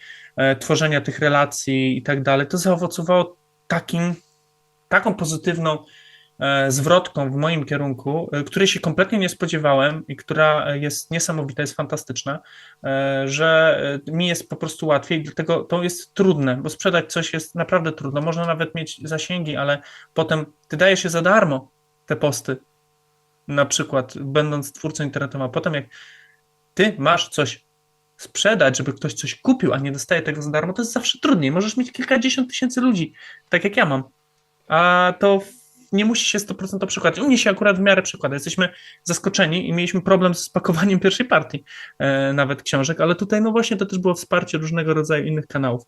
tworzenia tych relacji i tak dalej, to zaowocowało taką pozytywną zwrotką w moim kierunku, której się kompletnie nie spodziewałem i która jest niesamowita, jest fantastyczna, że mi jest po prostu łatwiej, dlatego to jest trudne, bo sprzedać coś jest naprawdę trudno, można nawet mieć zasięgi, ale potem ty dajesz się za darmo te posty, na przykład będąc twórcą internetowym, a potem jak ty masz coś sprzedać, żeby ktoś coś kupił, a nie dostaje tego za darmo, to jest zawsze trudniej. Możesz mieć kilkadziesiąt tysięcy ludzi, tak jak ja mam, a to nie musi się 100% przykładać. U mnie się akurat w miarę przykłada. Jesteśmy zaskoczeni i mieliśmy problem z pakowaniem pierwszej partii nawet książek, ale tutaj no właśnie to też było wsparcie różnego rodzaju innych kanałów,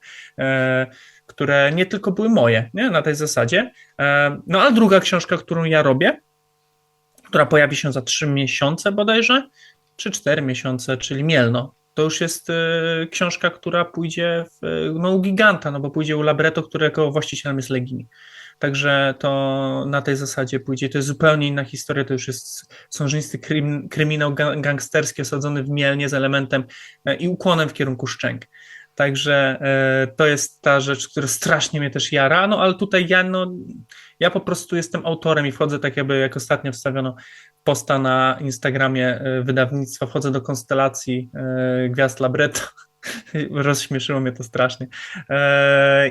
które nie tylko były moje, nie? Na tej zasadzie. No a druga książka, którą ja robię, która pojawi się za 3 miesiące bodajże, czy 4 miesiące, czyli Mielno. To już jest książka, która pójdzie u giganta, no bo pójdzie u Labretto, którego właścicielem jest Legimi. Także to na tej zasadzie pójdzie. To jest zupełnie inna historia, to już jest sążnisty kryminał gangsterski osadzony w Mielnie z elementem i ukłonem w kierunku Szczęk. Także to jest ta rzecz, która strasznie mnie też jara, no ale tutaj ja po prostu jestem autorem i wchodzę tak jakby, jak ostatnio wstawiono posta na Instagramie wydawnictwa, wchodzę do konstelacji Gwiazd Labretto. Rozśmieszyło mnie to strasznie.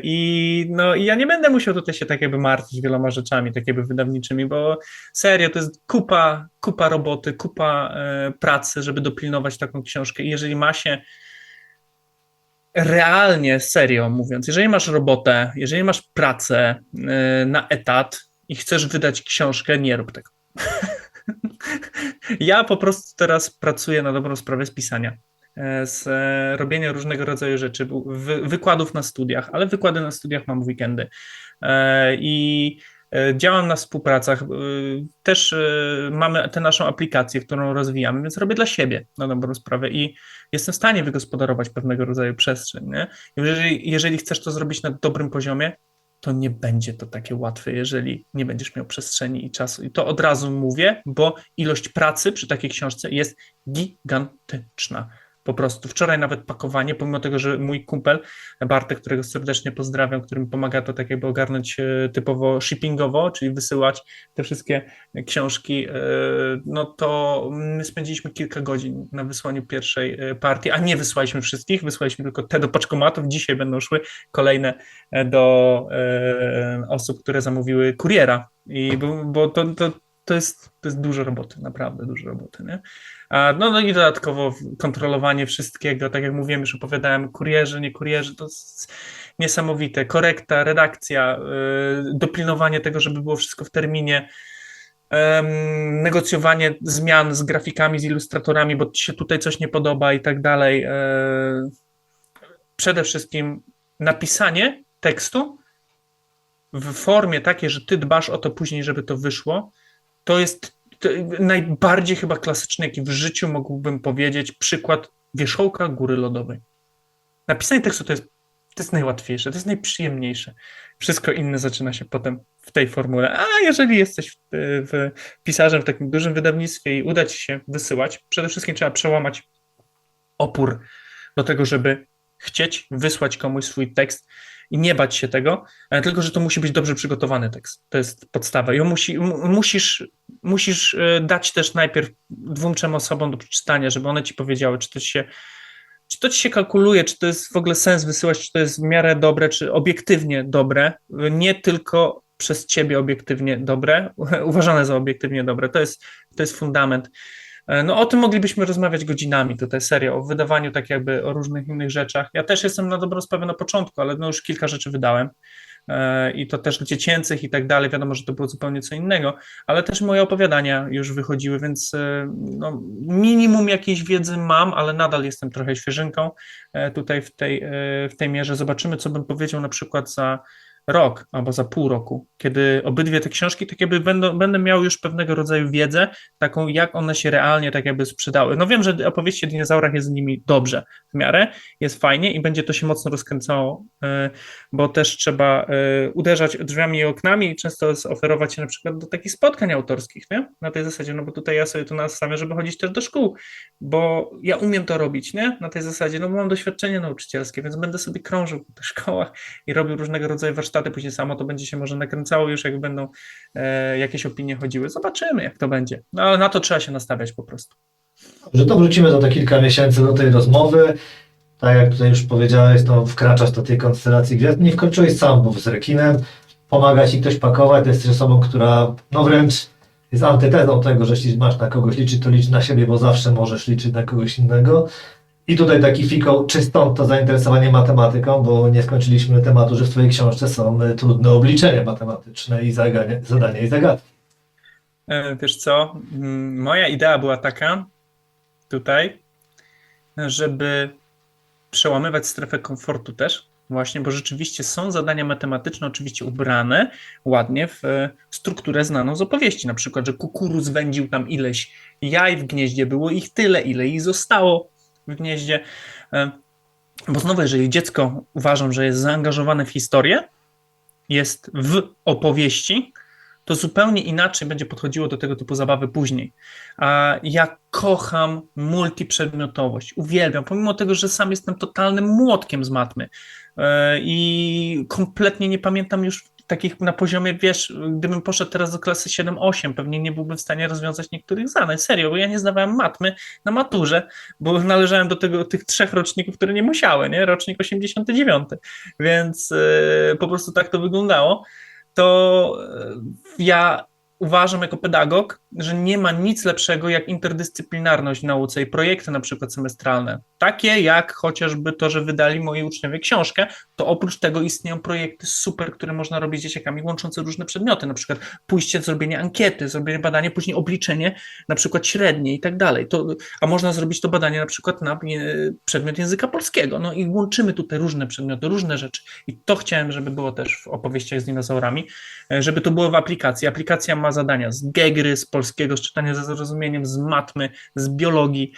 I ja nie będę musiał tutaj się tak jakby martwić wieloma rzeczami, tak jakby wydawniczymi, bo serio, to jest kupa roboty, kupa pracy, żeby dopilnować taką książkę i jeżeli ma się realnie, serio mówiąc, jeżeli masz robotę, jeżeli masz pracę na etat i chcesz wydać książkę, nie rób tego. Ja po prostu teraz pracuję na dobrą sprawę z pisania, z robienia różnego rodzaju rzeczy, wykładów na studiach, ale wykłady na studiach mam w weekendy i działam na współpracach, też mamy tę naszą aplikację, którą rozwijamy, więc robię dla siebie na dobrą sprawę i jestem w stanie wygospodarować pewnego rodzaju przestrzeń. Nie? Jeżeli chcesz to zrobić na dobrym poziomie, to nie będzie to takie łatwe, jeżeli nie będziesz miał przestrzeni i czasu. I to od razu mówię, bo ilość pracy przy takiej książce jest gigantyczna. Po prostu wczoraj nawet pakowanie, pomimo tego, że mój kumpel Bartek, którego serdecznie pozdrawiam, który mi pomaga to tak jakby ogarnąć typowo shippingowo, czyli wysyłać te wszystkie książki, no to my spędziliśmy kilka godzin na wysłaniu pierwszej partii, a nie wysłaliśmy wszystkich, wysłaliśmy tylko te do paczkomatów. Dzisiaj będą szły kolejne do osób, które zamówiły kuriera, bo to jest dużo roboty, naprawdę dużo roboty, nie? No i dodatkowo kontrolowanie wszystkiego, tak jak mówiłem, już opowiadałem, kurierzy, nie kurierzy, to jest niesamowite, korekta, redakcja, dopilnowanie tego, żeby było wszystko w terminie, negocjowanie zmian z grafikami, z ilustratorami, bo ci się tutaj coś nie podoba i tak dalej. Przede wszystkim napisanie tekstu w formie takiej, że ty dbasz o to później, żeby to wyszło, to jest najbardziej chyba klasyczny, jaki w życiu mógłbym powiedzieć, przykład wierzchołka góry lodowej. Napisanie tekstu to jest To jest najłatwiejsze, to jest najprzyjemniejsze. Wszystko inne zaczyna się potem w tej formule. A jeżeli jesteś pisarzem w takim dużym wydawnictwie i uda ci się wysyłać, przede wszystkim trzeba przełamać opór do tego, żeby chcieć wysłać komuś swój tekst i nie bać się tego, tylko że to musi być dobrze przygotowany tekst. To jest podstawa. I musisz dać też najpierw 2-3 osobom do przeczytania, żeby one ci powiedziały, czy to ci się kalkuluje, czy to jest w ogóle sens wysyłać, czy to jest w miarę dobre, czy obiektywnie dobre, nie tylko przez ciebie obiektywnie dobre, uważane za obiektywnie dobre. To jest fundament. No o tym moglibyśmy rozmawiać godzinami tutaj, serio, o wydawaniu tak jakby o różnych innych rzeczach. Ja też jestem na dobrą sprawę na początku, ale no już kilka rzeczy wydałem i to też dziecięcych i tak dalej, wiadomo, że to było zupełnie co innego, ale też moje opowiadania już wychodziły, więc no, minimum jakiejś wiedzy mam, ale nadal jestem trochę świeżynką tutaj w tej mierze. Zobaczymy, co bym powiedział na przykład za rok albo za pół roku, kiedy obydwie te książki tak jakby będę miał już pewnego rodzaju wiedzę, taką jak one się realnie tak jakby sprzedały. No wiem, że opowieści o dinozaurach jest z nimi dobrze w miarę, jest fajnie i będzie to się mocno rozkręcało, bo też trzeba uderzać drzwiami i oknami i często oferować się na przykład do takich spotkań autorskich, nie? Na tej zasadzie, no bo tutaj ja sobie to nastawiam, żeby chodzić też do szkół, bo ja umiem to robić, nie? Na tej zasadzie, no bo mam doświadczenie nauczycielskie, więc będę sobie krążył po tych szkołach i robił różnego rodzaju warsztaty, później samo to będzie się może nakręcało już, jak będą jakieś opinie chodziły. Zobaczymy, jak to będzie. No ale na to trzeba się nastawiać po prostu. Że to wrócimy za te kilka miesięcy do tej rozmowy. Tak jak tutaj już powiedziałeś, no wkraczasz do tej konstelacji gwiazd. Nie wkroczyłeś sam, bo z rekinem pomaga ci ktoś pakować. To jesteś osobą, która no wręcz jest antytezą tego, że jeśli masz na kogoś liczyć, to licz na siebie, bo zawsze możesz liczyć na kogoś innego. I tutaj taki fikoł, czy stąd to zainteresowanie matematyką, bo nie skończyliśmy tematu, że w twojej książce są trudne obliczenia matematyczne i zadania i zagadki. Wiesz co, moja idea była taka tutaj, żeby przełamywać strefę komfortu też, właśnie, bo rzeczywiście są zadania matematyczne oczywiście ubrane ładnie w strukturę znaną z opowieści, na przykład, że kukuruz wędził tam ileś jaj w gnieździe, było ich tyle, ile ich zostało w gnieździe, bo znowu, jeżeli dziecko uważam, że jest zaangażowane w historię, jest w opowieści, to zupełnie inaczej będzie podchodziło do tego typu zabawy później. A ja kocham multiprzedmiotowość, uwielbiam, pomimo tego, że sam jestem totalnym młotkiem z matmy i kompletnie nie pamiętam już takich na poziomie, wiesz, gdybym poszedł teraz do klasy 7-8, pewnie nie byłbym w stanie rozwiązać niektórych zadań, serio, bo ja nie zdawałem matmy na maturze, bo należałem do tych 3 roczników, które nie musiały, nie? Rocznik 89, więc po prostu tak to wyglądało. To ja uważam jako pedagog, że nie ma nic lepszego jak interdyscyplinarność w nauce i projekty na przykład semestralne. Takie jak chociażby to, że wydali moi uczniowie książkę, to oprócz tego istnieją projekty super, które można robić z dzieciakami, łączące różne przedmioty, na przykład pójście, zrobienie ankiety, zrobienie badania, później obliczenie na przykład średnie i tak dalej. A można zrobić to badanie na przykład na przedmiot języka polskiego. No i łączymy tutaj różne przedmioty, różne rzeczy. I to chciałem, żeby było też w opowieściach z dinozaurami, żeby to było w aplikacji. Aplikacja ma zadania z Gegry, z polskiego, z czytania ze zrozumieniem, z matmy, z biologii.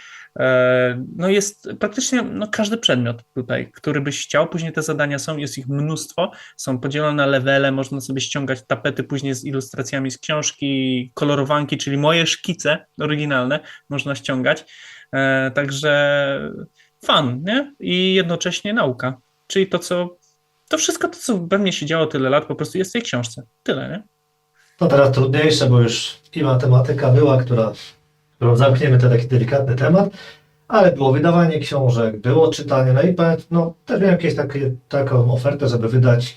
No jest praktycznie każdy przedmiot tutaj, który byś chciał. Później te zadania są, jest ich mnóstwo, są podzielone na levele, można sobie ściągać tapety później z ilustracjami z książki, kolorowanki, czyli moje szkice oryginalne można ściągać. Także fun, nie? I jednocześnie nauka. Czyli to wszystko, co we mnie się działo tyle lat, po prostu jest w tej książce. Tyle, nie? To teraz trudniejsze, bo już i matematyka była, którą zamkniemy, to taki delikatny temat, ale było wydawanie książek, było czytanie, no i też miałem jakieś taką ofertę, żeby wydać,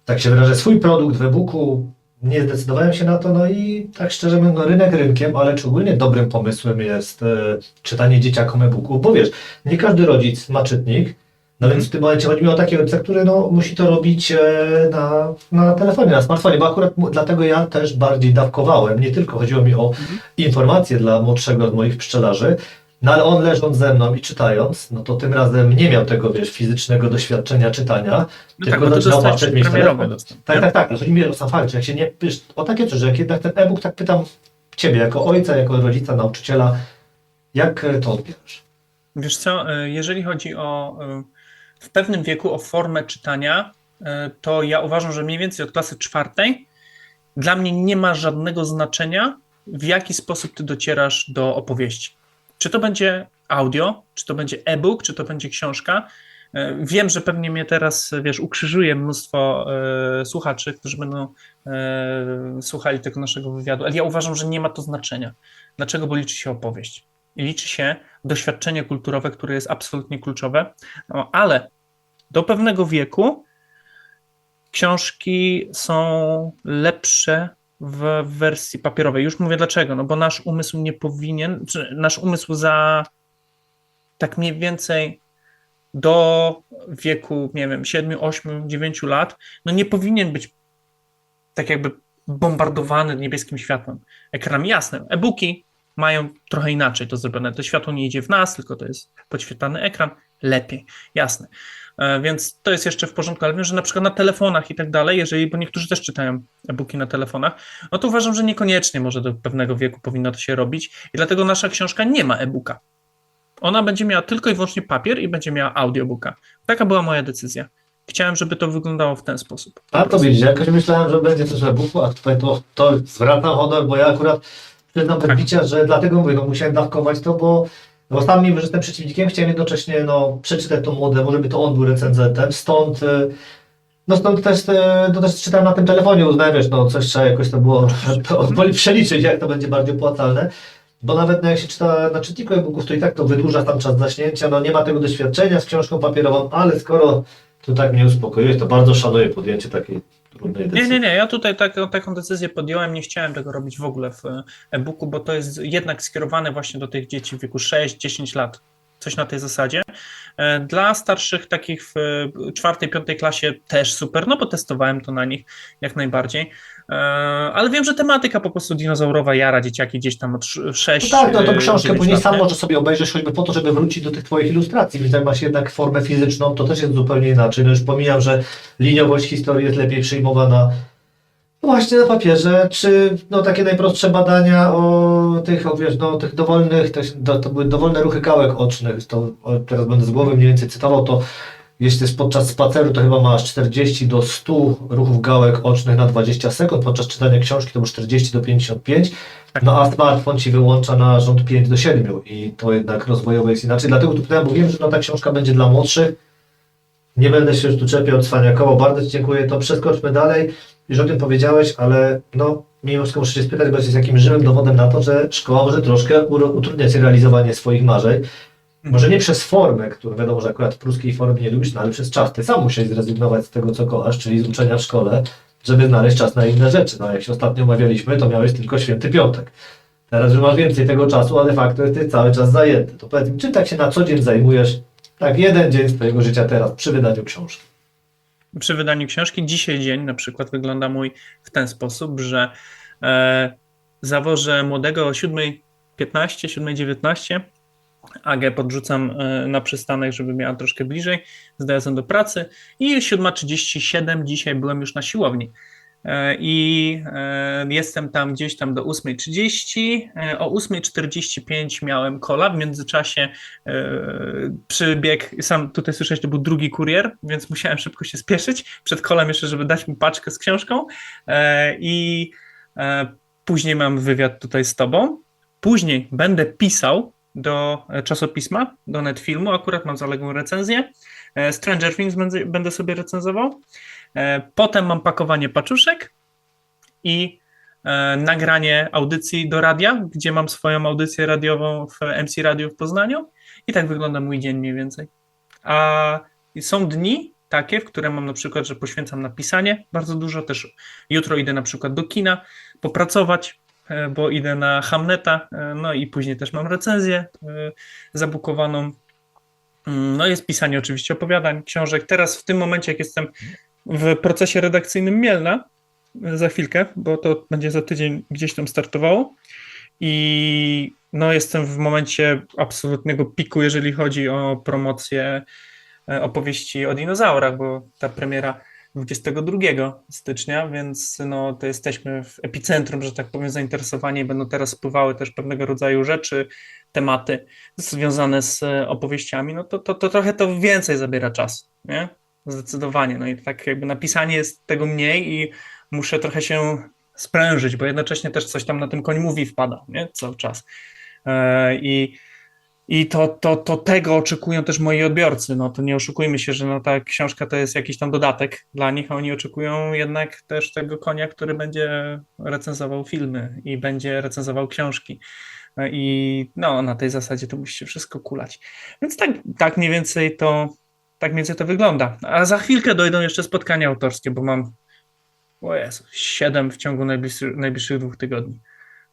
tak się wyrażę, swój produkt w e-booku. Nie zdecydowałem się na to, no i tak szczerze mówiąc, rynek rynkiem, ale czy ogólnie dobrym pomysłem jest czytanie dzieciakom e-booków, bo wiesz, nie każdy rodzic ma czytnik. No więc w tym momencie chodzi mi o takiego rodzica, który musi to robić na telefonie, na smartfonie, bo akurat dlatego ja też bardziej dawkowałem. Nie tylko chodziło mi o informacje dla młodszego z moich pszczelarzy, no ale on leżąc ze mną i czytając, no to tym razem nie miał tego, wiesz, fizycznego doświadczenia czytania, tylko zaczynał patrzeć mieć telefon. Tak. Chodzi mi o sam fakt, że jak się nie, wiesz, o takie rzeczy, jak jednak ten e-book, tak pytam Ciebie, jako ojca, jako rodzica, nauczyciela, jak to odbierasz? Wiesz co, jeżeli chodzi o w pewnym wieku o formę czytania, to ja uważam, że mniej więcej od klasy 4 dla mnie nie ma żadnego znaczenia, w jaki sposób ty docierasz do opowieści. Czy to będzie audio, czy to będzie e-book, czy to będzie książka. Wiem, że pewnie mnie teraz, ukrzyżuje mnóstwo słuchaczy, którzy będą słuchali tego naszego wywiadu, ale ja uważam, że nie ma to znaczenia. Dlaczego? Bo liczy się opowieść. I liczy się doświadczenie kulturowe, które jest absolutnie kluczowe, no, ale do pewnego wieku książki są lepsze w wersji papierowej. Już mówię dlaczego, no bo nasz umysł nie powinien, nasz umysł za tak mniej więcej do wieku, nie wiem, 7, 8, 9 lat, no nie powinien być tak jakby bombardowany niebieskim światłem. Ekran jasny. E-booki mają trochę inaczej to zrobione. To światło nie idzie w nas, tylko to jest podświetlany ekran. Lepiej, jasne. Więc to jest jeszcze w porządku, ale wiem, że na przykład na telefonach i tak dalej, bo niektórzy też czytają e-booki na telefonach, no to uważam, że niekoniecznie może do pewnego wieku powinno to się robić i dlatego nasza książka nie ma e-booka. Ona będzie miała tylko i wyłącznie papier i będzie miała audiobooka. Taka była moja decyzja. Chciałem, żeby to wyglądało w ten sposób. A to widzisz, jakoś myślałem, że będzie coś e-booku, a tutaj to zwracam honor, bo ja akurat przyznam bez bicia, że dlatego mówię, no musiałem dawkować to, bo sam mimo, że jestem przeciwnikiem, chciałem jednocześnie przeczytać to młodemu, żeby to on był recenzentem, stąd też, też czytałem na tym telefonie, uznałem, wiesz, coś trzeba jakoś to było przeliczyć, jak to będzie bardziej opłacalne. Bo nawet jak się czyta na czytniku e-booków, to i tak to wydłuża tam czas zaśnięcia, nie ma tego doświadczenia z książką papierową, ale skoro to tak mnie uspokoiłeś, to bardzo szanuję podjęcie takiej trudnej decyzji. Nie, ja tutaj taką decyzję podjąłem, nie chciałem tego robić w ogóle w e-booku, bo to jest jednak skierowane właśnie do tych dzieci w wieku 6-10 lat, coś na tej zasadzie. Dla starszych, takich w 4-5 klasie też super, no bo testowałem to na nich jak najbardziej. Ale wiem, że tematyka po prostu dinozaurowa jara dzieciaki gdzieś tam od 6 No tak, tą książkę później lat, sam możesz sobie obejrzeć choćby po to, żeby wrócić do tych Twoich ilustracji, więc jak masz jednak formę fizyczną, to też jest zupełnie inaczej. No już pomijam, że liniowość historii jest lepiej przyjmowana właśnie na papierze, czy takie najprostsze badania o tych dowolnych, to były dowolne ruchy gałek ocznych, teraz będę z głowy mniej więcej cytował, to jeśli jest podczas spaceru, to chyba masz 40 do 100 ruchów gałek ocznych na 20 sekund, podczas czytania książki to masz 40 do 55, a smartfon Ci wyłącza na rząd 5 do 7 i to jednak rozwojowo jest inaczej. Dlatego tu pytałem, bo wiem, że ta książka będzie dla młodszych. Nie będę się już tu czepiał cwaniakowo, bardzo Ci dziękuję, to przeskoczmy dalej. Już o tym powiedziałeś, ale mimo wszystko muszę się spytać, bo jest jakimś żywym dowodem na to, że szkoła może troszkę utrudniać realizowanie swoich marzeń. Może nie przez formę, którą wiadomo, że akurat pruskiej formy nie lubisz, ale przez czas. Ty sam musiałeś zrezygnować z tego, co kochasz, czyli z uczenia w szkole, żeby znaleźć czas na inne rzeczy. Jak się ostatnio omawialiśmy, to miałeś tylko Święty Piątek. Teraz już masz więcej tego czasu, ale de facto jesteś cały czas zajęty. To powiedz mi, czym tak się na co dzień zajmujesz, tak jeden dzień z Twojego życia teraz, przy wydaniu książki? Przy wydaniu książki dzisiaj dzień na przykład wygląda mój w ten sposób, że zawożę młodego o 7:15, 7:19, Agę podrzucam na przystanek, żeby miała troszkę bliżej, zdaję do pracy i 7:37 dzisiaj byłem już na siłowni. I jestem tam gdzieś tam do 8:30, o 8:45 miałem kola, w międzyczasie przybiegł, sam tutaj słyszałeś, to był drugi kurier, więc musiałem szybko się spieszyć przed kolem jeszcze, żeby dać mu paczkę z książką i później mam wywiad tutaj z tobą, później będę pisał do czasopisma, do Netfilmu, akurat mam zaległą recenzję, Stranger Things będę sobie recenzował. Potem mam pakowanie paczuszek i nagranie audycji do radia, gdzie mam swoją audycję radiową w MC Radio w Poznaniu i tak wygląda mój dzień mniej więcej. A są dni takie, w które mam na przykład, że poświęcam na pisanie bardzo dużo, też jutro idę na przykład do kina popracować, bo idę na Hamleta, no i później też mam recenzję zabukowaną. No jest pisanie oczywiście opowiadań, książek. Teraz w tym momencie, jak jestem w procesie redakcyjnym Mielna, za chwilkę, bo to będzie za tydzień gdzieś tam startowało i jestem w momencie absolutnego piku, jeżeli chodzi o promocję opowieści o dinozaurach, bo ta premiera 22 stycznia, więc no, to jesteśmy w epicentrum, że tak powiem, zainteresowania i będą teraz spływały też pewnego rodzaju rzeczy, tematy związane z opowieściami, no to trochę to więcej zabiera czasu, nie? Zdecydowanie. No i tak jakby napisanie jest tego mniej i muszę trochę się sprężyć, bo jednocześnie też coś tam na tym Koń mówi wpada, nie? Cały czas. I tego oczekują też moi odbiorcy. No to nie oszukujmy się, że no ta książka to jest jakiś tam dodatek dla nich, a oni oczekują jednak też tego konia, który będzie recenzował filmy i będzie recenzował książki. I no, na tej zasadzie to musi się wszystko kulać. Więc tak mniej więcej to wygląda. A za chwilkę dojdą jeszcze spotkania autorskie, bo mam, o Jezu, 7 w ciągu najbliższych 2 tygodni.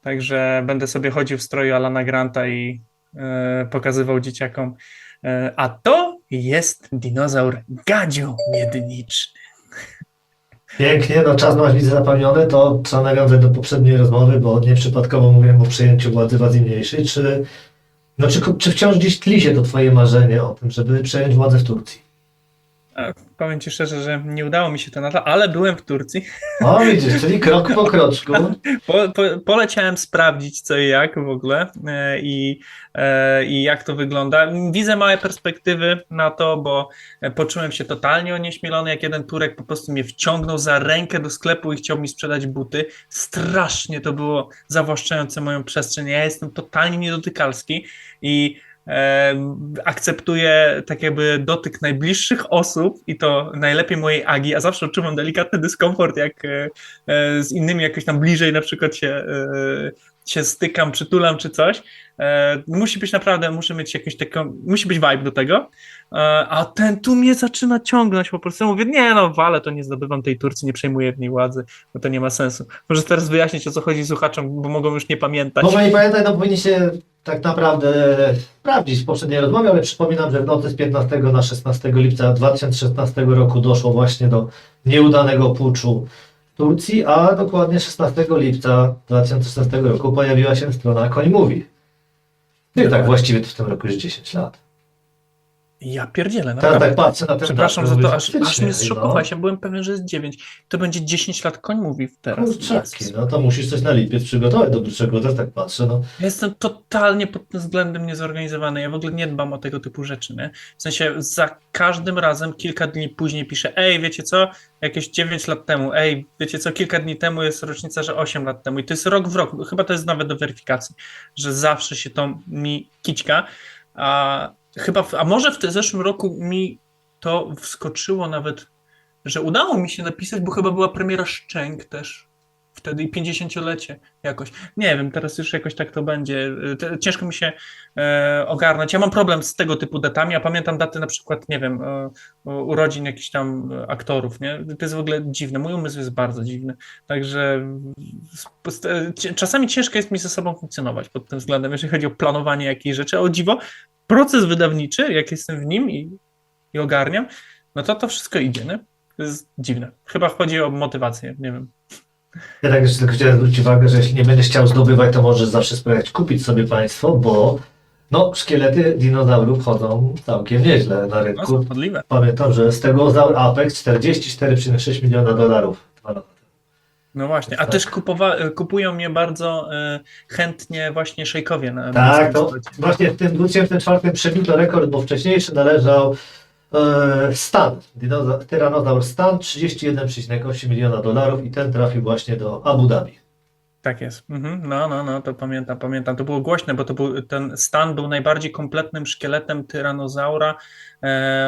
Także będę sobie chodził w stroju Alana Granta i pokazywał dzieciakom. A to jest dinozaur Gadziu Miedniczny. Pięknie, no czas masz widzę zapewniony, to trzeba nawiązać do poprzedniej rozmowy, bo nieprzypadkowo mówiłem o przejęciu władzy w Azji Mniejszej. Czy wciąż gdzieś tli się to twoje marzenie o tym, żeby przejąć władzę w Turcji? Powiem ci szczerze, że nie udało mi się to nadal, ale byłem w Turcji. O, widzisz, czyli krok po kroczku. Poleciałem sprawdzić co i jak w ogóle i jak to wygląda. Widzę małe perspektywy na to, bo poczułem się totalnie onieśmielony, jak jeden Turek po prostu mnie wciągnął za rękę do sklepu i chciał mi sprzedać buty. Strasznie to było zawłaszczające moją przestrzeń. Ja jestem totalnie niedotykalski i akceptuję tak jakby dotyk najbliższych osób i to najlepiej mojej Agi, a zawsze odczuwam delikatny dyskomfort, jak z innymi jakoś tam bliżej na przykład się stykam, przytulam czy coś. Musi być naprawdę, muszę mieć jakąś taką, musi być vibe do tego, a ten tu mnie zaczyna ciągnąć po prostu. Mówię, nie no, wale, to nie zdobywam tej Turcji, nie przejmuję w niej władzy, bo to nie ma sensu. Może teraz wyjaśnić, o co chodzi słuchaczom, bo mogą już nie pamiętać. Może nie pamiętaj, no powinni się tak naprawdę sprawdzić w poprzedniej rozmowie, ale przypominam, że w nocy z 15 na 16 lipca 2016 roku doszło właśnie do nieudanego puczu w Turcji, a dokładnie 16 lipca 2016 roku pojawiła się strona Koń Mówi. I tak właściwie to w tym roku już 10 lat. Ja pierdzielę, Teraz naprawdę. tak patrzę na ten Przepraszam, datę, że to mówię, aż mnie faktycznie, zszokowałeś. Ja byłem pewien, że jest 9. To będzie 10 lat Koń mówi teraz. Kurczaki, no to musisz coś na lipiec przygotować, do czego też tak patrzę, no. Ja jestem totalnie pod tym względem niezorganizowany. Ja w ogóle nie dbam o tego typu rzeczy, nie? W sensie za każdym razem kilka dni później piszę, ej, wiecie co, jakieś 9 lat temu, ej, wiecie co, kilka dni temu jest rocznica, że 8 lat temu i to jest rok w rok, chyba to jest nawet do weryfikacji, że zawsze się to mi kićka, a może w tym zeszłym roku mi to wskoczyło nawet, że udało mi się napisać, bo chyba była premiera Szczęk też wtedy i 50-lecie jakoś. Nie wiem, teraz już jakoś tak to będzie. Ciężko mi się ogarnąć. Ja mam problem z tego typu datami, a pamiętam daty na przykład, nie wiem, urodzin jakichś tam aktorów, nie? To jest w ogóle dziwne. Mój umysł jest bardzo dziwny. Także czasami ciężko jest mi ze sobą funkcjonować pod tym względem, jeżeli chodzi o planowanie jakiejś rzeczy. A o dziwo, proces wydawniczy, jak jestem w nim i ogarniam, no to wszystko idzie, nie? To jest dziwne. Chyba chodzi o motywację, nie wiem. Ja tak jeszcze tylko chciałem zwrócić uwagę, że jeśli nie będziesz chciał zdobywać, to możesz zawsze spróbować kupić sobie państwo, bo no, szkielety dinozaurów chodzą całkiem nieźle na No, rynku. szkodliwe. Pamiętam, że Stegosaur Apex 44,6 miliona dolarów. 2 lata temu. No właśnie, a Tak. też kupują mnie bardzo chętnie właśnie szejkowie na Tak, to swoim stolecie. właśnie w tym 2004 przebito rekord, bo wcześniejszy należał Stan, Tyrannosaur Stan 31,8 miliona dolarów i ten trafił właśnie do Abu Dhabi. Tak jest. No, to pamiętam. To było głośne, bo ten stan był najbardziej kompletnym szkieletem tyranozaura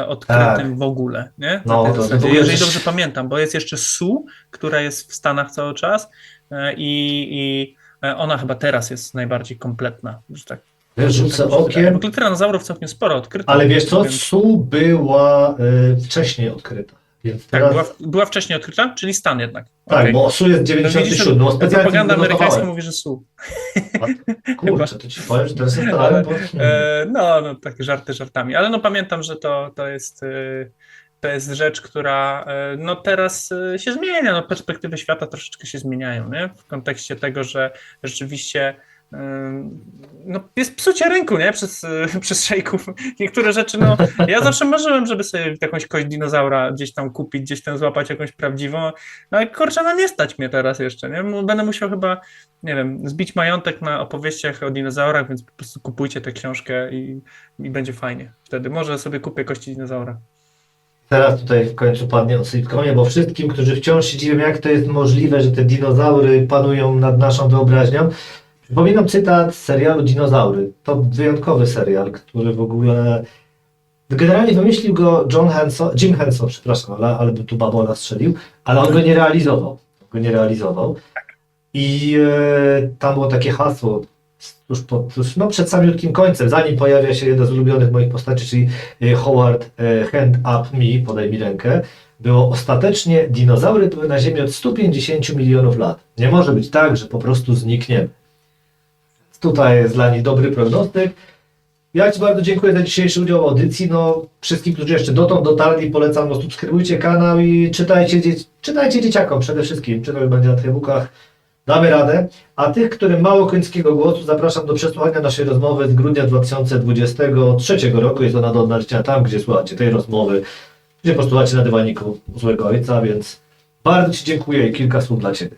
odkrytym w ogóle, nie? No, Na tej to zasadzie. w ogóle Jeżeli jest- dobrze pamiętam, bo jest jeszcze Su, która jest w Stanach cały czas i ona chyba teraz jest najbardziej kompletna, że tak. Wiesz, rzucę tak mi się wydaje. W okiem, ogóle tyranozaurów całkiem sporo odkryto. ale wiesz co, Więc- Su była wcześniej odkryta. Więc Tak, teraz, była wcześniej odkryta, czyli stan jednak. tak, Okej. bo Su jest To widzisz, 97, no specjalnie propaganda to amerykańska wynotowałem. mówi, że Su. Kurczę, to ci powiem, że teraz się zastanawiam, bo... No, takie żarty żartami, ale no pamiętam, że to jest rzecz, która no teraz się zmienia, no perspektywy świata troszeczkę się zmieniają, nie? W kontekście tego, że rzeczywiście no, jest psucie rynku, nie? Przez szejków. Niektóre rzeczy, no, ja zawsze marzyłem, żeby sobie jakąś kość dinozaura gdzieś tam kupić, gdzieś tam złapać jakąś prawdziwą, no, ale kurczę, no nie stać mnie teraz jeszcze, nie? Będę musiał chyba, nie wiem, zbić majątek na opowieściach o dinozaurach, więc po prostu kupujcie tę książkę i będzie fajnie. Wtedy może sobie kupię kości dinozaura. Teraz tutaj w końcu padnie o sitcomie, bo wszystkim, którzy wciąż się dziwią, jak to jest możliwe, że te dinozaury panują nad naszą wyobraźnią, przypominam cytat z serialu Dinozaury. To wyjątkowy serial, który w ogóle... Generalnie wymyślił go Jim Henson, przepraszam, ale by tu babola strzelił, ale on go nie realizował. I tam było takie hasło, no przed samiutkim końcem, zanim pojawia się jedna z ulubionych moich postaci, czyli Howard Hand Up Me, podaj mi rękę, było ostatecznie dinozaury były na Ziemi od 150 milionów lat. Nie może być tak, że po prostu znikniemy. Tutaj jest dla nich dobry prognostyk. Ja Ci bardzo dziękuję za dzisiejszy udział w audycji. No, wszystkim, którzy jeszcze dotąd dotarli, polecam, no, subskrybujcie kanał i czytajcie dzieciakom przede wszystkim. Czy to już będzie na tych e-bookach. Damy radę. A tych, którym mało końskiego głosu, zapraszam do przesłuchania naszej rozmowy z grudnia 2023 roku. Jest ona do odnalezienia tam, gdzie słuchacie tej rozmowy, gdzie posłuchacie na dywaniku złego ojca, więc bardzo Ci dziękuję i kilka słów dla Ciebie.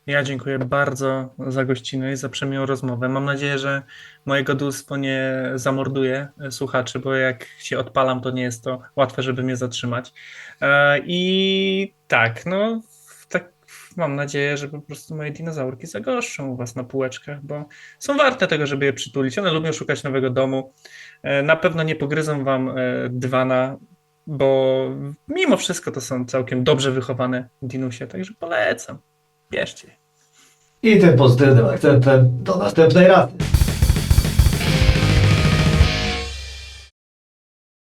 Ja dziękuję bardzo za gościnę i za przemiłą rozmowę. Mam nadzieję, że moje godulstwo nie zamorduje słuchaczy, bo jak się odpalam, to nie jest to łatwe, żeby mnie zatrzymać. I tak, no, tak mam nadzieję, że po prostu moje dinozaurki zagoszczą u was na półeczkach, bo są warte tego, żeby je przytulić. One lubią szukać nowego domu. Na pewno nie pogryzą wam dywana, bo mimo wszystko to są całkiem dobrze wychowane dinusie, także polecam. Bierzcie. I tym pozytywnym akcentem do następnej razy.